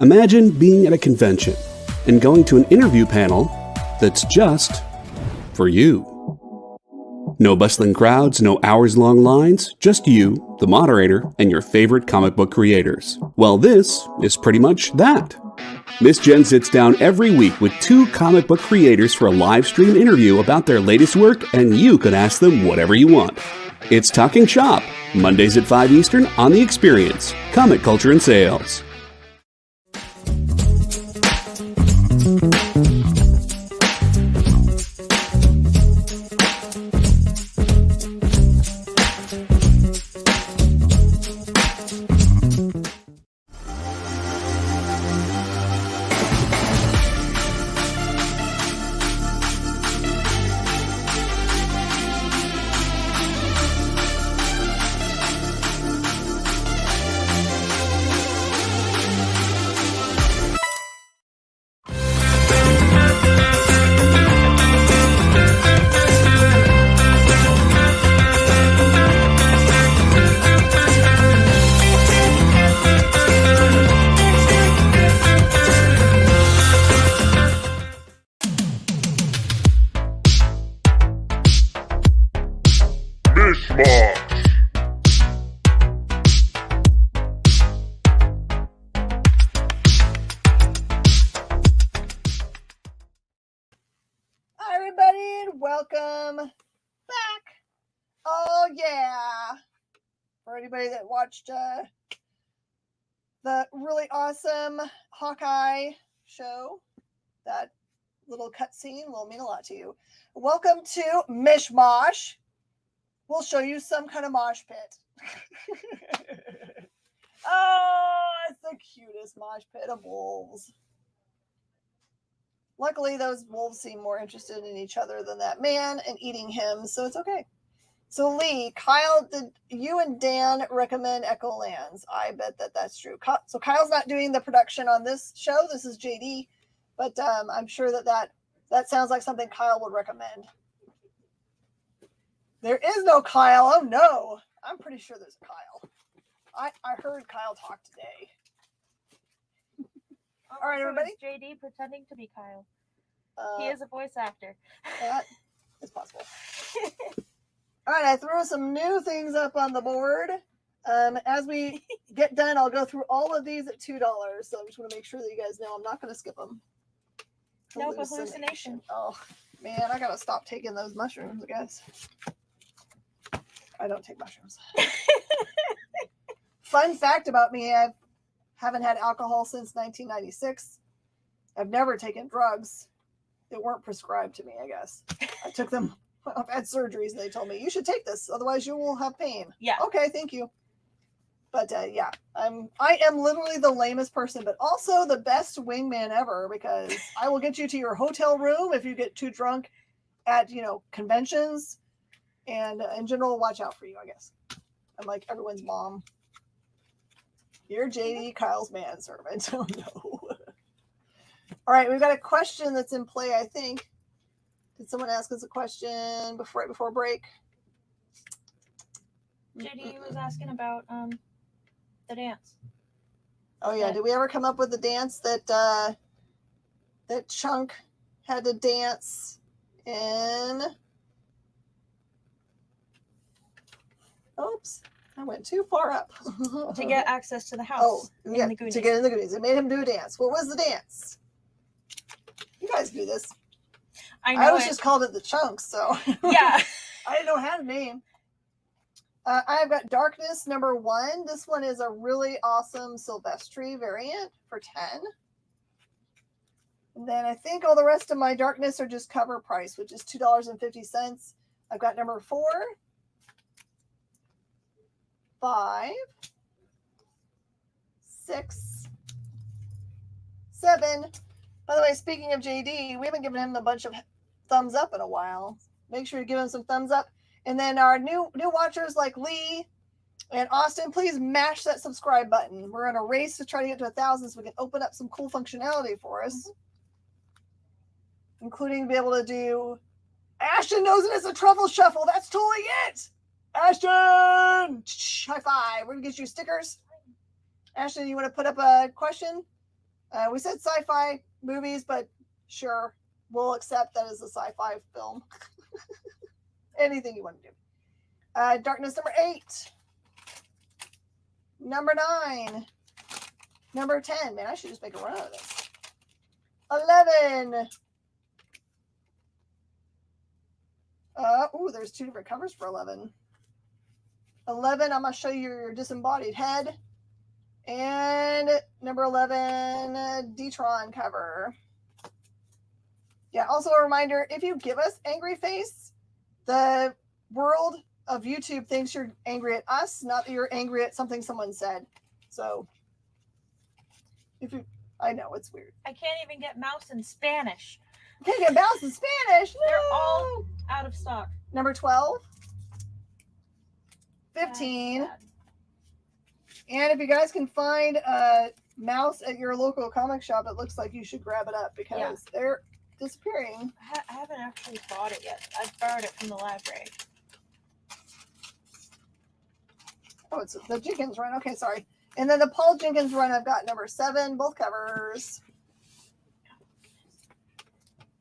Imagine being at a convention and going to an interview panel that's just for you. No bustling crowds, no hours-long lines, just you, the moderator, and your favorite comic book creators. Well, this is pretty much that. Miss Jen sits down every week with 2 comic book creators for a live stream interview about their latest work, and you can ask them whatever you want. It's Talking Shop, Mondays at 5 Eastern on The Experience, Comic Culture and Sales. Mish Mosh. Hi, everybody, and welcome back. Oh, yeah. For anybody that watched the really awesome Hawkeye show, that little cutscene will mean a lot to you. Welcome to Mish Mosh. We'll show you some kind of mosh pit. Oh, it's the cutest mosh pit of wolves. Luckily, those wolves seem more interested in each other than that man and eating him, so it's okay. So, Lee, Kyle, did you and Dan recommend Echo Lands? I bet that that's true. So, Kyle's not doing the production on this show. This is JD, but I'm sure that sounds like something Kyle would recommend. There is no Kyle. Oh, no. I'm pretty sure there's a Kyle. I heard Kyle talk today. All right, everybody. It's JD pretending to be Kyle. He is a voice actor. That is possible. All right, I threw some new things up on the board. As we get done, I'll go through all of these at $2. So I just want to make sure that you guys know I'm not going to skip them. No hallucination. Oh, man, I got to stop taking those mushrooms, I guess. I don't take mushrooms. Fun fact about me, I haven't had alcohol since 1996. I've never taken drugs. They weren't prescribed to me, I guess. I took them. I've had surgeries and they told me, you should take this, otherwise you will have pain. Yeah. Okay, thank you. But yeah, I am literally the lamest person, but also the best wingman ever, because I will get you to your hotel room if you get too drunk at, conventions, and in general, watch out for you, I guess. I'm like everyone's mom. You're JD, Kyle's manservant. Oh no. All right, we've got a question that's in play, I think. Did someone ask us a question right before break? JD was asking about the dance. Oh yeah, did we ever come up with the dance that Chunk had to dance in? Oops, I went too far up. To get access to the house. Oh, yeah, in the Goonies. to get in the Goonies. It made him do a dance. What was the dance? You guys do this. I was just called it the Chunks, so Yeah. I didn't know how to name. I've got Darkness #1. This one is a really awesome Silvestri variant for 10. And then I think all the rest of my Darkness are just cover price, which is $2.50. I've got number 4, 5, 6, 7. By the way, speaking of JD, we haven't given him a bunch of thumbs up in a while. Make sure you give him some thumbs up. And then our new watchers like Lee and Austin, please mash that subscribe button. We're in a race to try to get to 1,000 so we can open up some cool functionality for us. Including be able to do Ashton knows it as a truffle shuffle. That's totally it. Ashton! High five. We're going to get you stickers. Ashton, you want to put up a question? We said sci-fi movies, but sure, we'll accept that as a sci-fi film. Anything you want to do. Darkness number 8. Number 9. Number 10. Man, I should just make a run of this. 11. There's 2 different covers for 11. 11, I'm going to show you your disembodied head. And number 11, D-Tron cover. Yeah, also a reminder, if you give us angry face, the world of YouTube thinks you're angry at us, not that you're angry at something someone said. So, I know, it's weird. I can't even get mouse in Spanish. Can't get mouse in Spanish? No! They're all out of stock. Number 12. 15. And if you guys can find a mouse at your local comic shop, it looks like you should grab it up because they're disappearing. I haven't actually bought it yet. I borrowed it from the library. Oh, it's the Jenkins run. Okay, sorry. And then the Paul Jenkins run, I've got number 7, both covers.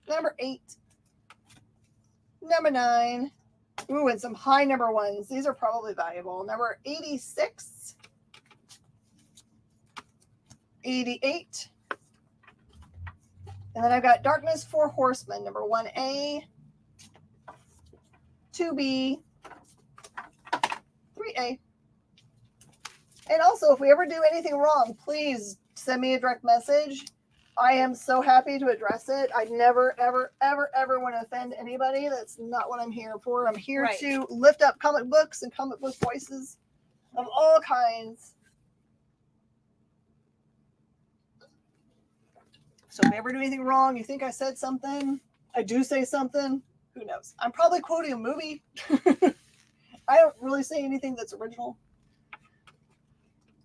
Number 8. Number 9. Ooh, and some high number 1s. These are probably valuable. Number 86. 88. And then I've got Darkness 4 Horsemen, number 1A, 2B, 3A. And also, if we ever do anything wrong, please send me a direct message. I am so happy to address it. I never, ever, ever, ever want to offend anybody. That's not what I'm here for. I'm here to lift up comic books and comic book voices of all kinds. So if I ever do anything wrong, you think I said something, I do say something, who knows? I'm probably quoting a movie. I don't really say anything that's original.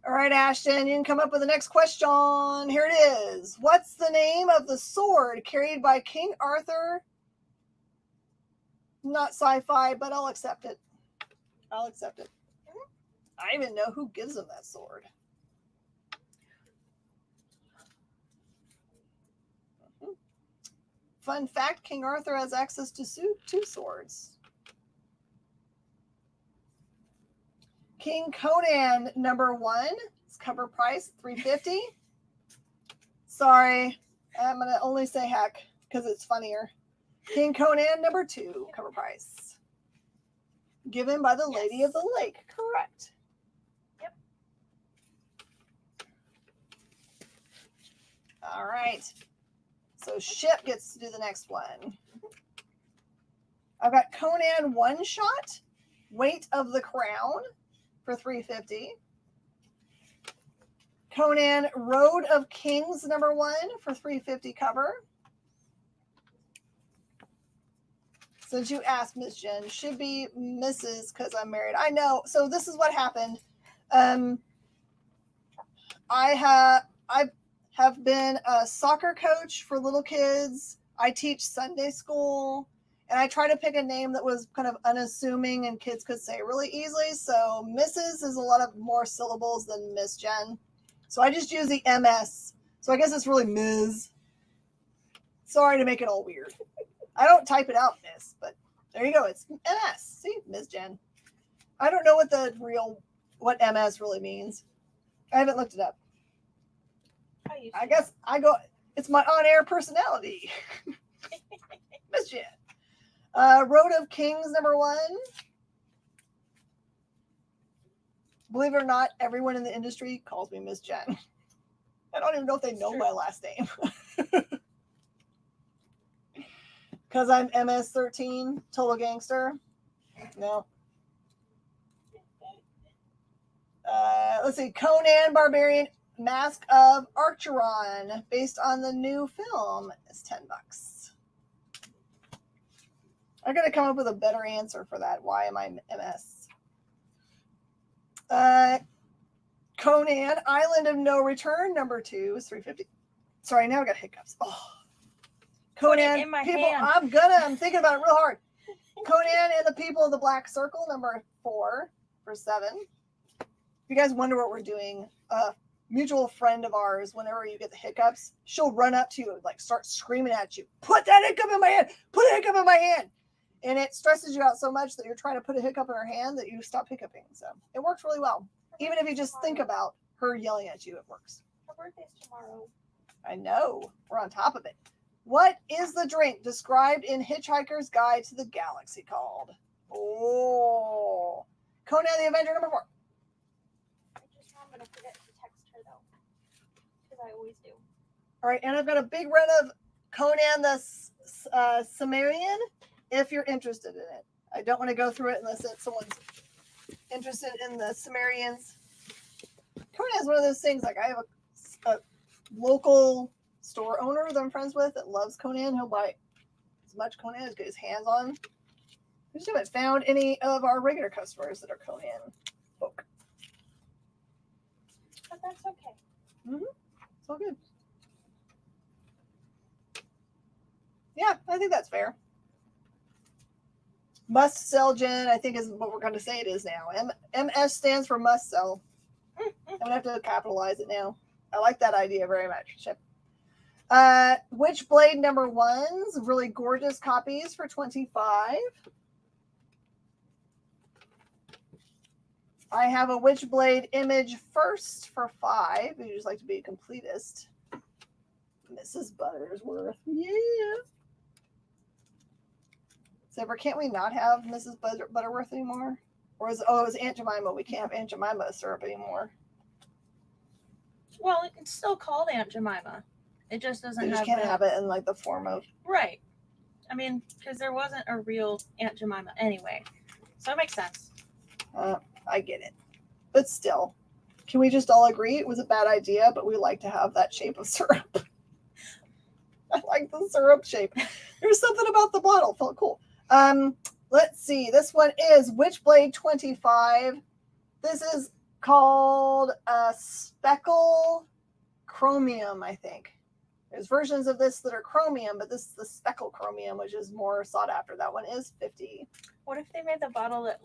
All right, Ashton, you can come up with the next question. Here it is. What's the name of the sword carried by King Arthur? Not sci-fi, but I'll accept it. I'll accept it. I even know who gives him that sword. Fun fact, King Arthur has access to 2 swords. King Conan number 1, its cover price $3.50. Sorry, I'm gonna only say heck because it's funnier. King Conan number 2, cover price. Given by the Lady of the Lake, correct. Yep. All right. So Ship gets to do the next one. I've got Conan One Shot, Weight of the Crown for $3.50. Conan Road of Kings number 1 for $3.50 cover. Since you asked, Miss Jen, should be Mrs. because I'm married. I know. So this is what happened. I have been a soccer coach for little kids. I teach Sunday school, and I try to pick a name that was kind of unassuming and kids could say really easily. So Mrs. is a lot of more syllables than Miss Jen. So I just use the MS. So I guess it's really Ms. Sorry to make it all weird. I don't type it out, Miss, but there you go. It's MS. See, Ms. Jen. I don't know what MS really means. I haven't looked it up. I guess it's my on-air personality. Miss Jen. Road of Kings number 1. Believe it or not, everyone in the industry calls me Miss Jen. I don't even know if they know my last name. Because I'm MS-13, Total Gangster. No. Let's see. Conan Barbarian, Mask of Archeron, based on the new film, is $10. I got to come up with a better answer for that. Why am I MS? Conan Island of No Return, number 2, is $3.50. Sorry, now I got hiccups. Oh, Conan, in my people, hand. I'm thinking about it real hard. Conan and the People of the Black Circle, number 4 for $7. If you guys wonder what we're doing, mutual friend of ours, whenever you get the hiccups, she'll run up to you and like start screaming at you, put that hiccup in my hand, put a hiccup in my hand. And it stresses you out so much that you're trying to put a hiccup in her hand that you stop hiccuping. So it works really well. Even if you just think about her yelling at you, it works. Her birthday's tomorrow. I know. We're on top of it. What is the drink described in Hitchhiker's Guide to the Galaxy called? Oh. Conan the Avenger number 4. I just know I'm going to forget to text her, though. Because I always do. All right, and I've got a big run of Conan the Cimmerian, if you're interested in it. I don't want to go through it unless someone's interested in the Cimmerians. Conan is one of those things, like I have a local store owner that I'm friends with that loves Conan. He'll buy as much Conan as get his hands on. We just haven't found any of our regular customers that are Conan folk. But that's okay. Mm-hmm. It's all good. Yeah, I think that's fair. Must sell gin, I think is what we're going to say it is now. MS stands for must sell. I'm going to have to capitalize it now. I like that idea very much. Chip. Witchblade number 1s, really gorgeous copies for $25. I have a Witchblade image first for $5. You just like to be a completist. Mrs. Buttersworth. Yeah. So can't we not have Mrs. Butterworth anymore? Or is it was Aunt Jemima? We can't have Aunt Jemima syrup anymore. Well, it's still called Aunt Jemima. It just doesn't You just can't have it in like the form of right. I mean, because there wasn't a real Aunt Jemima anyway, so it makes sense. I get it, but still, can we just all agree it was a bad idea? But we like to have that shape of syrup. I like the syrup shape. There's something about the bottle felt cool. Let's see. This one is Witchblade 25. This is called Speckle Chromium, I think. There's versions of this that are chromium, but this is the Speckle Chromium, which is more sought after. That one is $50. What if they made the bottle that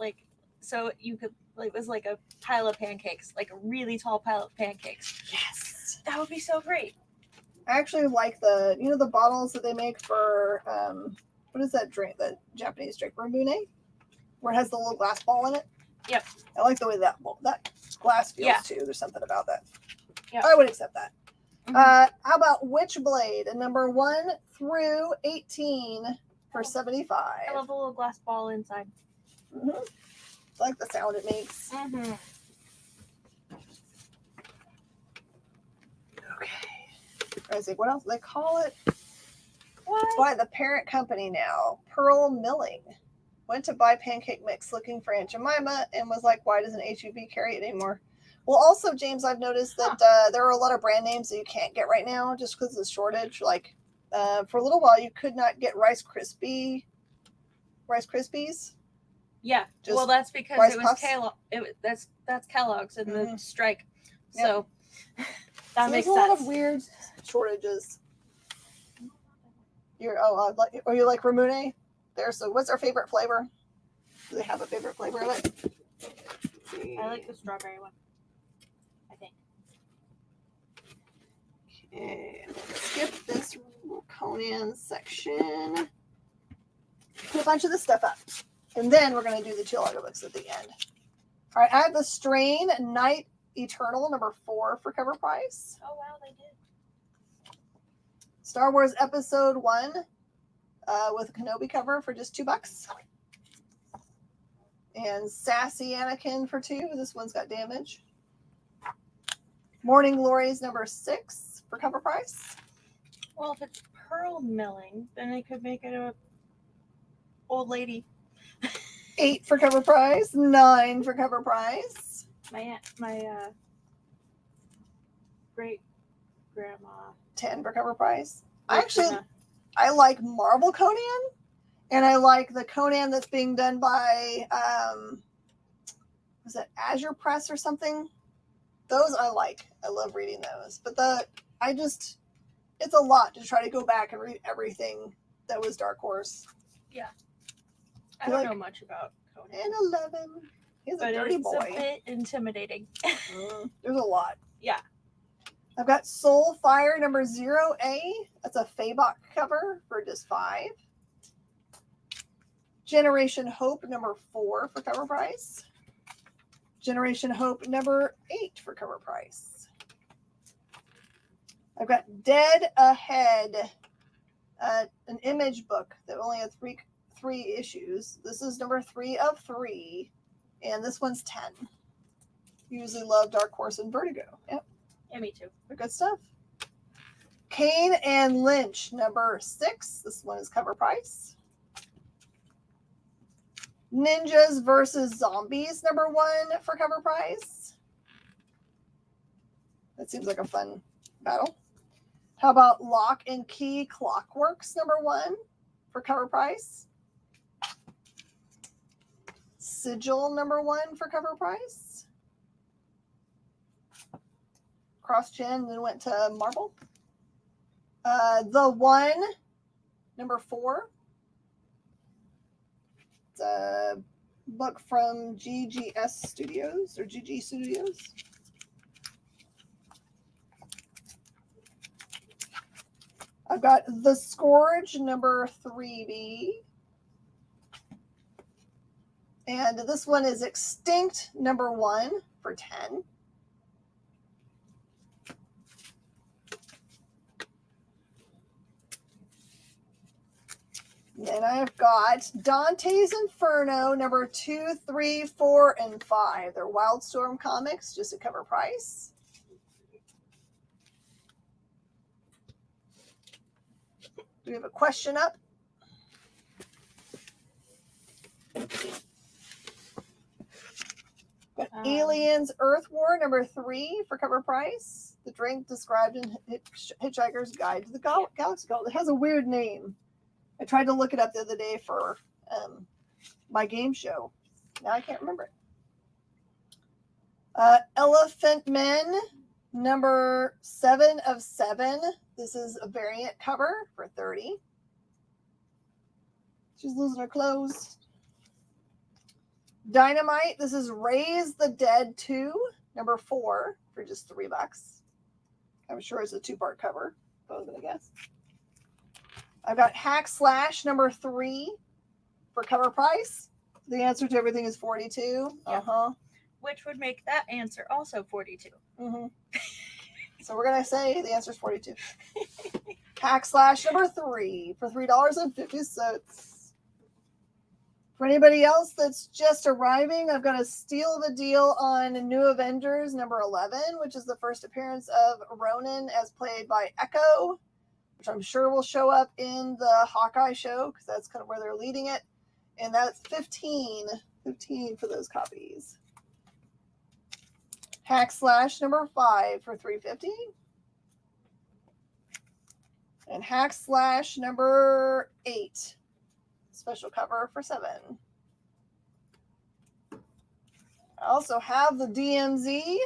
so you could it was like a pile of pancakes, like a really tall pile of pancakes? Yes, that would be so great. I actually like the bottles that they make for what is that drink? The Japanese drink, Ramune, where it has the little glass ball in it. Yep. I like the way that glass feels too. There's something about that. Yeah. I would accept that. Mm-hmm. How about Witchblade, number 1 through 18 for $75? I love the little glass ball inside. Mm-hmm. I like the sound it makes. Mm-hmm. Okay. I see. What else do they call it? What? By the parent company now, Pearl Milling. Went to buy pancake mix looking for Aunt Jemima and was like, why doesn't HEB carry it anymore? Well, also, James, I've noticed that there are a lot of brand names that you can't get right now just because of the shortage. Like, for a little while, you could not get Rice Krispies. Yeah. Just well, that's because Rice it was Puffs? that's Kellogg's and the strike. Yep. So that makes there's sense. a lot of weird shortages. You like Ramune? So what's our favorite flavor? Do they have a favorite flavor of it? I like the strawberry one, I think. Okay, I'm gonna skip this Conan section. Put a bunch of this stuff up. And then we're going to do the two audiobooks at the end. All right, I have the Strain Night Eternal, number 4 for cover price. Oh, wow, they did. Star Wars Episode 1 with a Kenobi cover for just $2. And Sassy Anakin for $2. This one's got damage. Morning Glories number 6 for cover price. Well, if it's pearl milling, then they could make it a old lady. 8 for cover price. 9 for cover price. My great grandma. 10 for cover price. I like Marvel Conan, and I like the Conan that's being done by was it Azure Press or something? Those I like. I love reading those. But it's a lot to try to go back and read everything that was Dark Horse. Yeah. I don't know much about Conan. And 11. He's a dirty boy. It's a bit intimidating. There's a lot. Yeah. I've got Soul Fire number 0A. That's a Fabok cover for just $5. Generation Hope number 4 for cover price. Generation Hope number 8 for cover price. I've got Dead Ahead, an image book that only had three issues. This is number 3 of 3, and this one's 10. Usually love Dark Horse and Vertigo. Yep. Yeah, me too. They're good stuff. Kane and Lynch, number 6. This one is cover price. Ninjas versus Zombies, number 1 for cover price. That seems like a fun battle. How about Lock and Key Clockworks, number 1 for cover price. Sigil, number 1 for cover price. Cross Gen, then went to Marvel. The One, number 4. It's a book from GGS Studios or GG Studios. I've got The Scourge, number 3B. And this one is Extinct, number 1 for 10. Then I've got Dante's Inferno, number 2, 3, 4, and 5. They're Wildstorm comics, just a cover price. Do we have a question up? Got Aliens Earth War, number 3 for cover price. The drink described in Hitchhiker's Guide to the Galaxy. It has a weird name. I tried to look it up the other day for my game show. Now I can't remember it. Elephant Men, number 7 of 7. This is a variant cover for 30. She's losing her clothes. Dynamite, this is Raise the Dead 2, number 4 for just $3. I'm sure it's a 2-part cover, if I was going to guess. I've got Hack Slash number 3 for cover price. The answer to everything is 42. Yeah. Which would make that answer also 42. Mm-hmm. So we're going to say the answer is 42. Hack Slash number 3 for $3.50. For anybody else that's just arriving, I've got a steal of a deal on New Avengers number 11, which is the first appearance of Ronan as played by Echo, which I'm sure will show up in the Hawkeye show because that's kind of where they're leading it. And that's 15 for those copies. Hack Slash number 5 for $3.50. And Hack Slash number 8, special cover for $7. I also have the DMZ.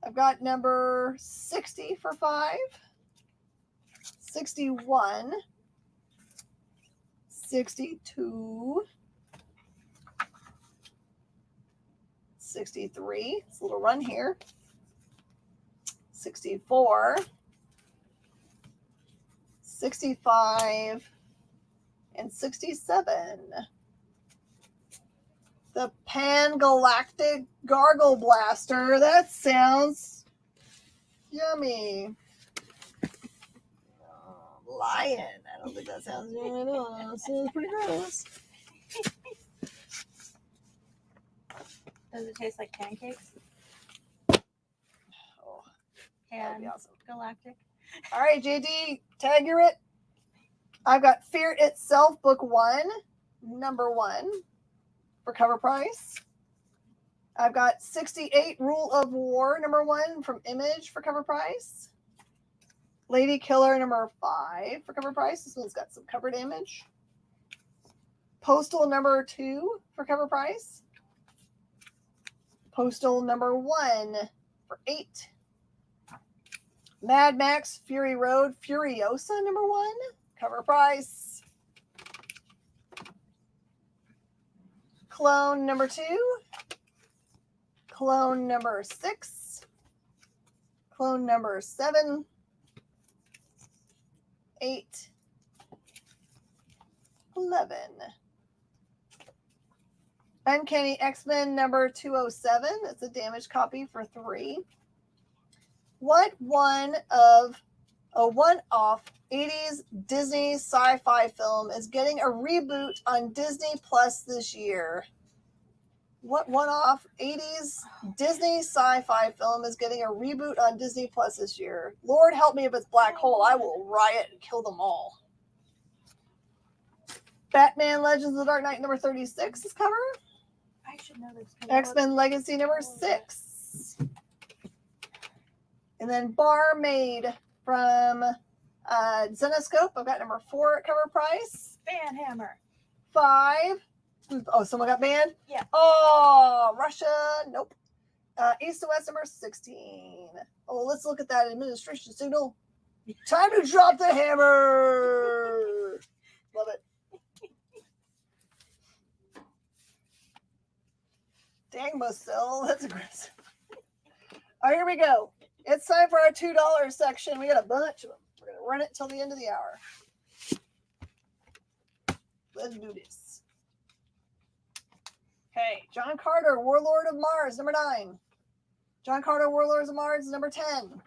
I've got number 60 for $5. 61, 62, 63. It's a little run here. 64, 65, and 67. The Pan-Galactic Gargle Blaster. That sounds yummy. Lion. I don't think that sounds good at all. It sounds pretty gross. Does it taste like pancakes? Oh, And that'd be awesome. galactic. All right, JD, tag your it. I've got Fear Itself, book 1, number 1 for cover price. I've got 68 Rule of War, number 1 from Image for cover price. Lady Killer number 5 for cover price. This one's got some covered image. Postal number 2 for cover price. Postal number 1 for $8. Mad Max Fury Road Furiosa number 1 cover price. Clone number 2. Clone number 6. Clone number 7, 8, 11. Uncanny X-Men number 207. It's a damaged copy for 3. What one-off 80s Disney sci-fi film is getting a reboot on Disney Plus this year? What one-off 80s Disney sci-fi film is getting a reboot on Disney Plus this year? Lord help me if it's Black Hole. I will riot and kill them all. Batman Legends of the Dark Knight number 36 is cover. I should know this. X-Men Legacy number 6. And then Barmaid from Zenoscope. I've got number 4 at cover price. Van Hammer. 5. Oh, someone got banned? Yeah. Oh, Russia. Nope. East to West number 16. Oh, let's look at that administration signal. Time to drop the hammer. Love it. Dang, Moselle. That's aggressive. All right, here we go. It's time for our $2 section. We got a bunch of them. We're going to run it till the end of the hour. Let's do this. Okay, John Carter, Warlord of Mars, number 9. John Carter, Warlords of Mars, number 10.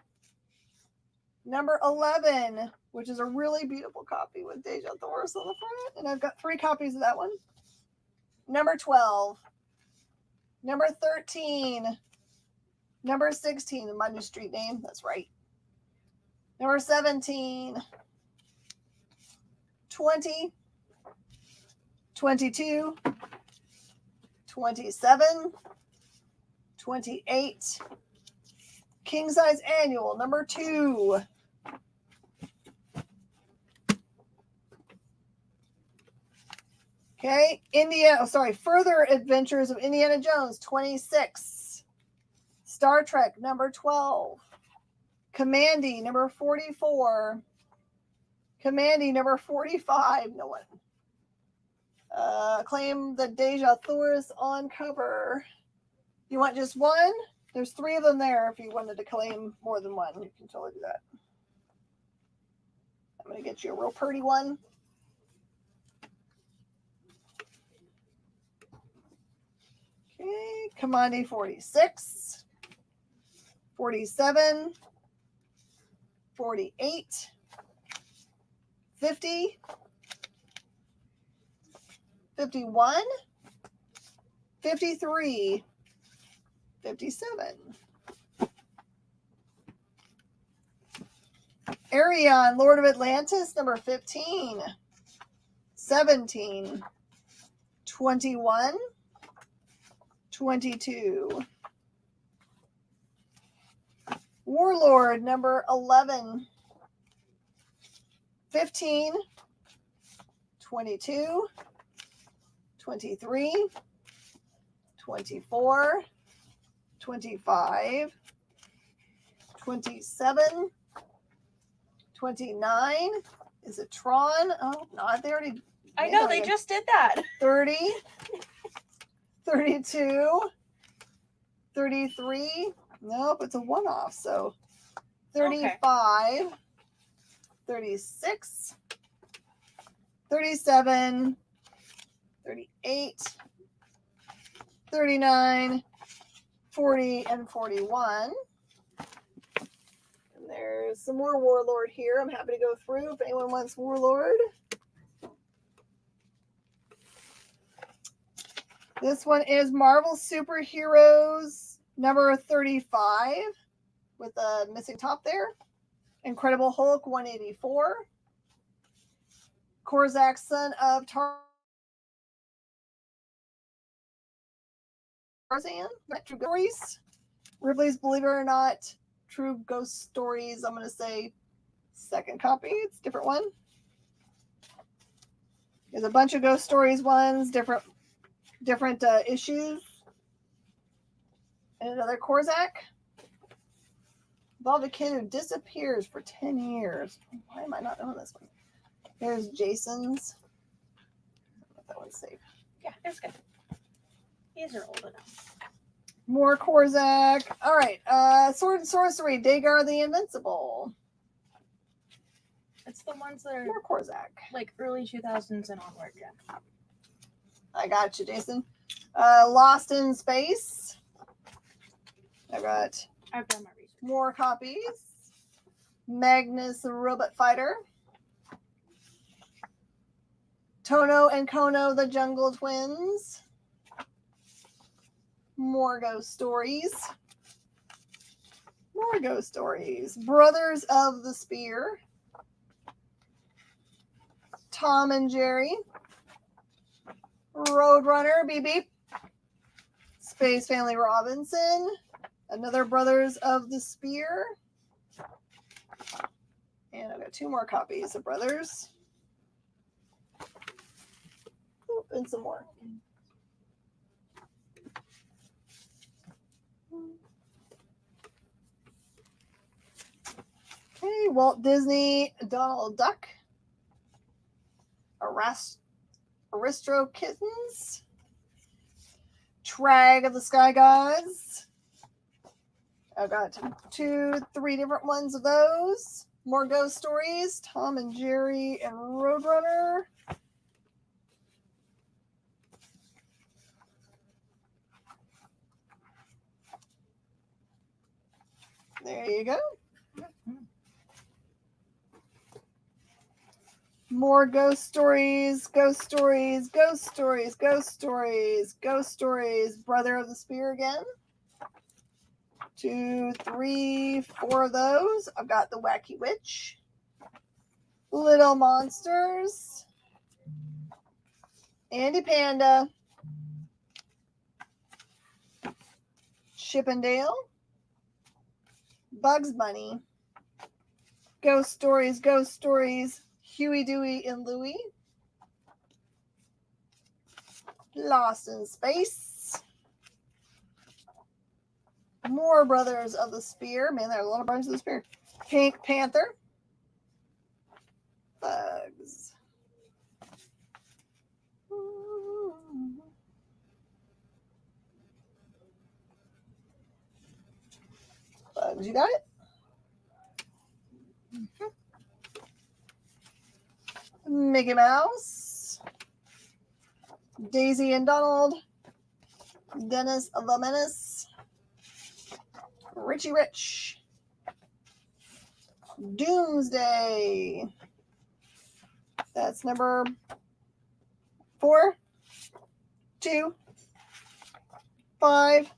Number 11, which is a really beautiful copy with Deja Thoris on the front. And I've got 3 copies of that one. Number 12. Number 13. Number 16, my new street name. That's right. Number 17. 20. 22. 27, 28, King Size Annual, number 2. Okay, Further Adventures of Indiana Jones, 26. Star Trek, number 12. Commandy, number 44. Commandy, number 45. No one. Claim the Deja Thoris on cover. You want just one? There's 3 of them there if you wanted to claim more than one. You can totally do that. I'm going to get you a real pretty one. Okay, Commandi 46, 47, 48, 50, 51, 53, 57. Arion, Lord of Atlantis, number 15, 17, 21, 22. Warlord, number 11, 15, 22, 23, 24, 25, 27, 29. Is it Tron? Oh, no, they already. I know, they just did that. 30, 32, 33. Nope, it's a one-off. So 35, okay. 36, 37, 38, 39, 40, and 41. And there's some more Warlord here. I'm happy to go through if anyone wants Warlord. This one is Marvel Superheroes number 35 with a missing top there. Incredible Hulk 184. Korzak, son of Tarzan, True Stories. Ripley's Believe It or Not, True Ghost Stories. I'm going to say second copy. It's a different one. There's a bunch of Ghost Stories ones, different issues. And another Korzak. Involved a kid who disappears for 10 years. Why am I not knowing this one? Here's Jason's. I don't know if that one's safe. Yeah, it's good. These are old enough. More Korzak. All right. Sword and Sorcery. Dagar the Invincible. It's the ones that are More Korzak. like early 2000s and onward. Yeah. I got you, Jason. Lost in Space. I've done my research. More copies. Magnus the Robot Fighter. Tono and Kono the Jungle Twins. More Ghost Stories. More Ghost Stories. Brothers of the Spear. Tom and Jerry. Roadrunner, beep beep. Space Family Robinson. Another Brothers of the Spear. And I've got 2 more copies of Brothers. Ooh, and some more. Okay, Walt Disney, Donald Duck. Aristro Kittens. Trag of the Sky Gods. I've got 2, 3 different ones of those. More Ghost Stories. Tom and Jerry and Roadrunner. There you go. More Ghost Stories, Ghost Stories, Ghost Stories, Ghost Stories, Ghost Stories. Brother of the Spear again. 2, 3, 4 of those. I've got the Wacky Witch. Little Monsters. Andy Panda. Chip and Dale. Bugs Bunny. Ghost Stories, Ghost Stories. Huey, Dewey, and Louie. Lost in Space. More Brothers of the Spear. Man, there are a lot of Brothers of the Spear. Pink Panther. Bugs. Bugs, you got it? Mickey Mouse. Daisy and Donald. Dennis the Menace. Richie Rich. Doomsday. That's number 4, 2, 5,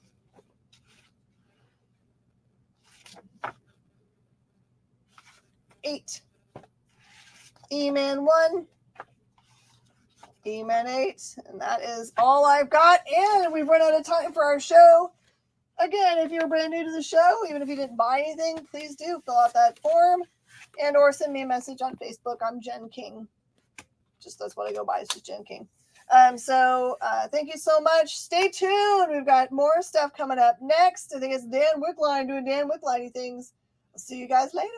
8. E-Man 1. E-Man 8. And that is all I've got. And we've run out of time for our show. Again, if you're brand new to the show, even if you didn't buy anything, please do fill out that form and or send me a message on Facebook. I'm Jen King. Just that's what I go by. It's just Jen King. Thank you so much. Stay tuned. We've got more stuff coming up next. I think it's Dan Wickline doing Dan Wickline things. I'll see you guys later.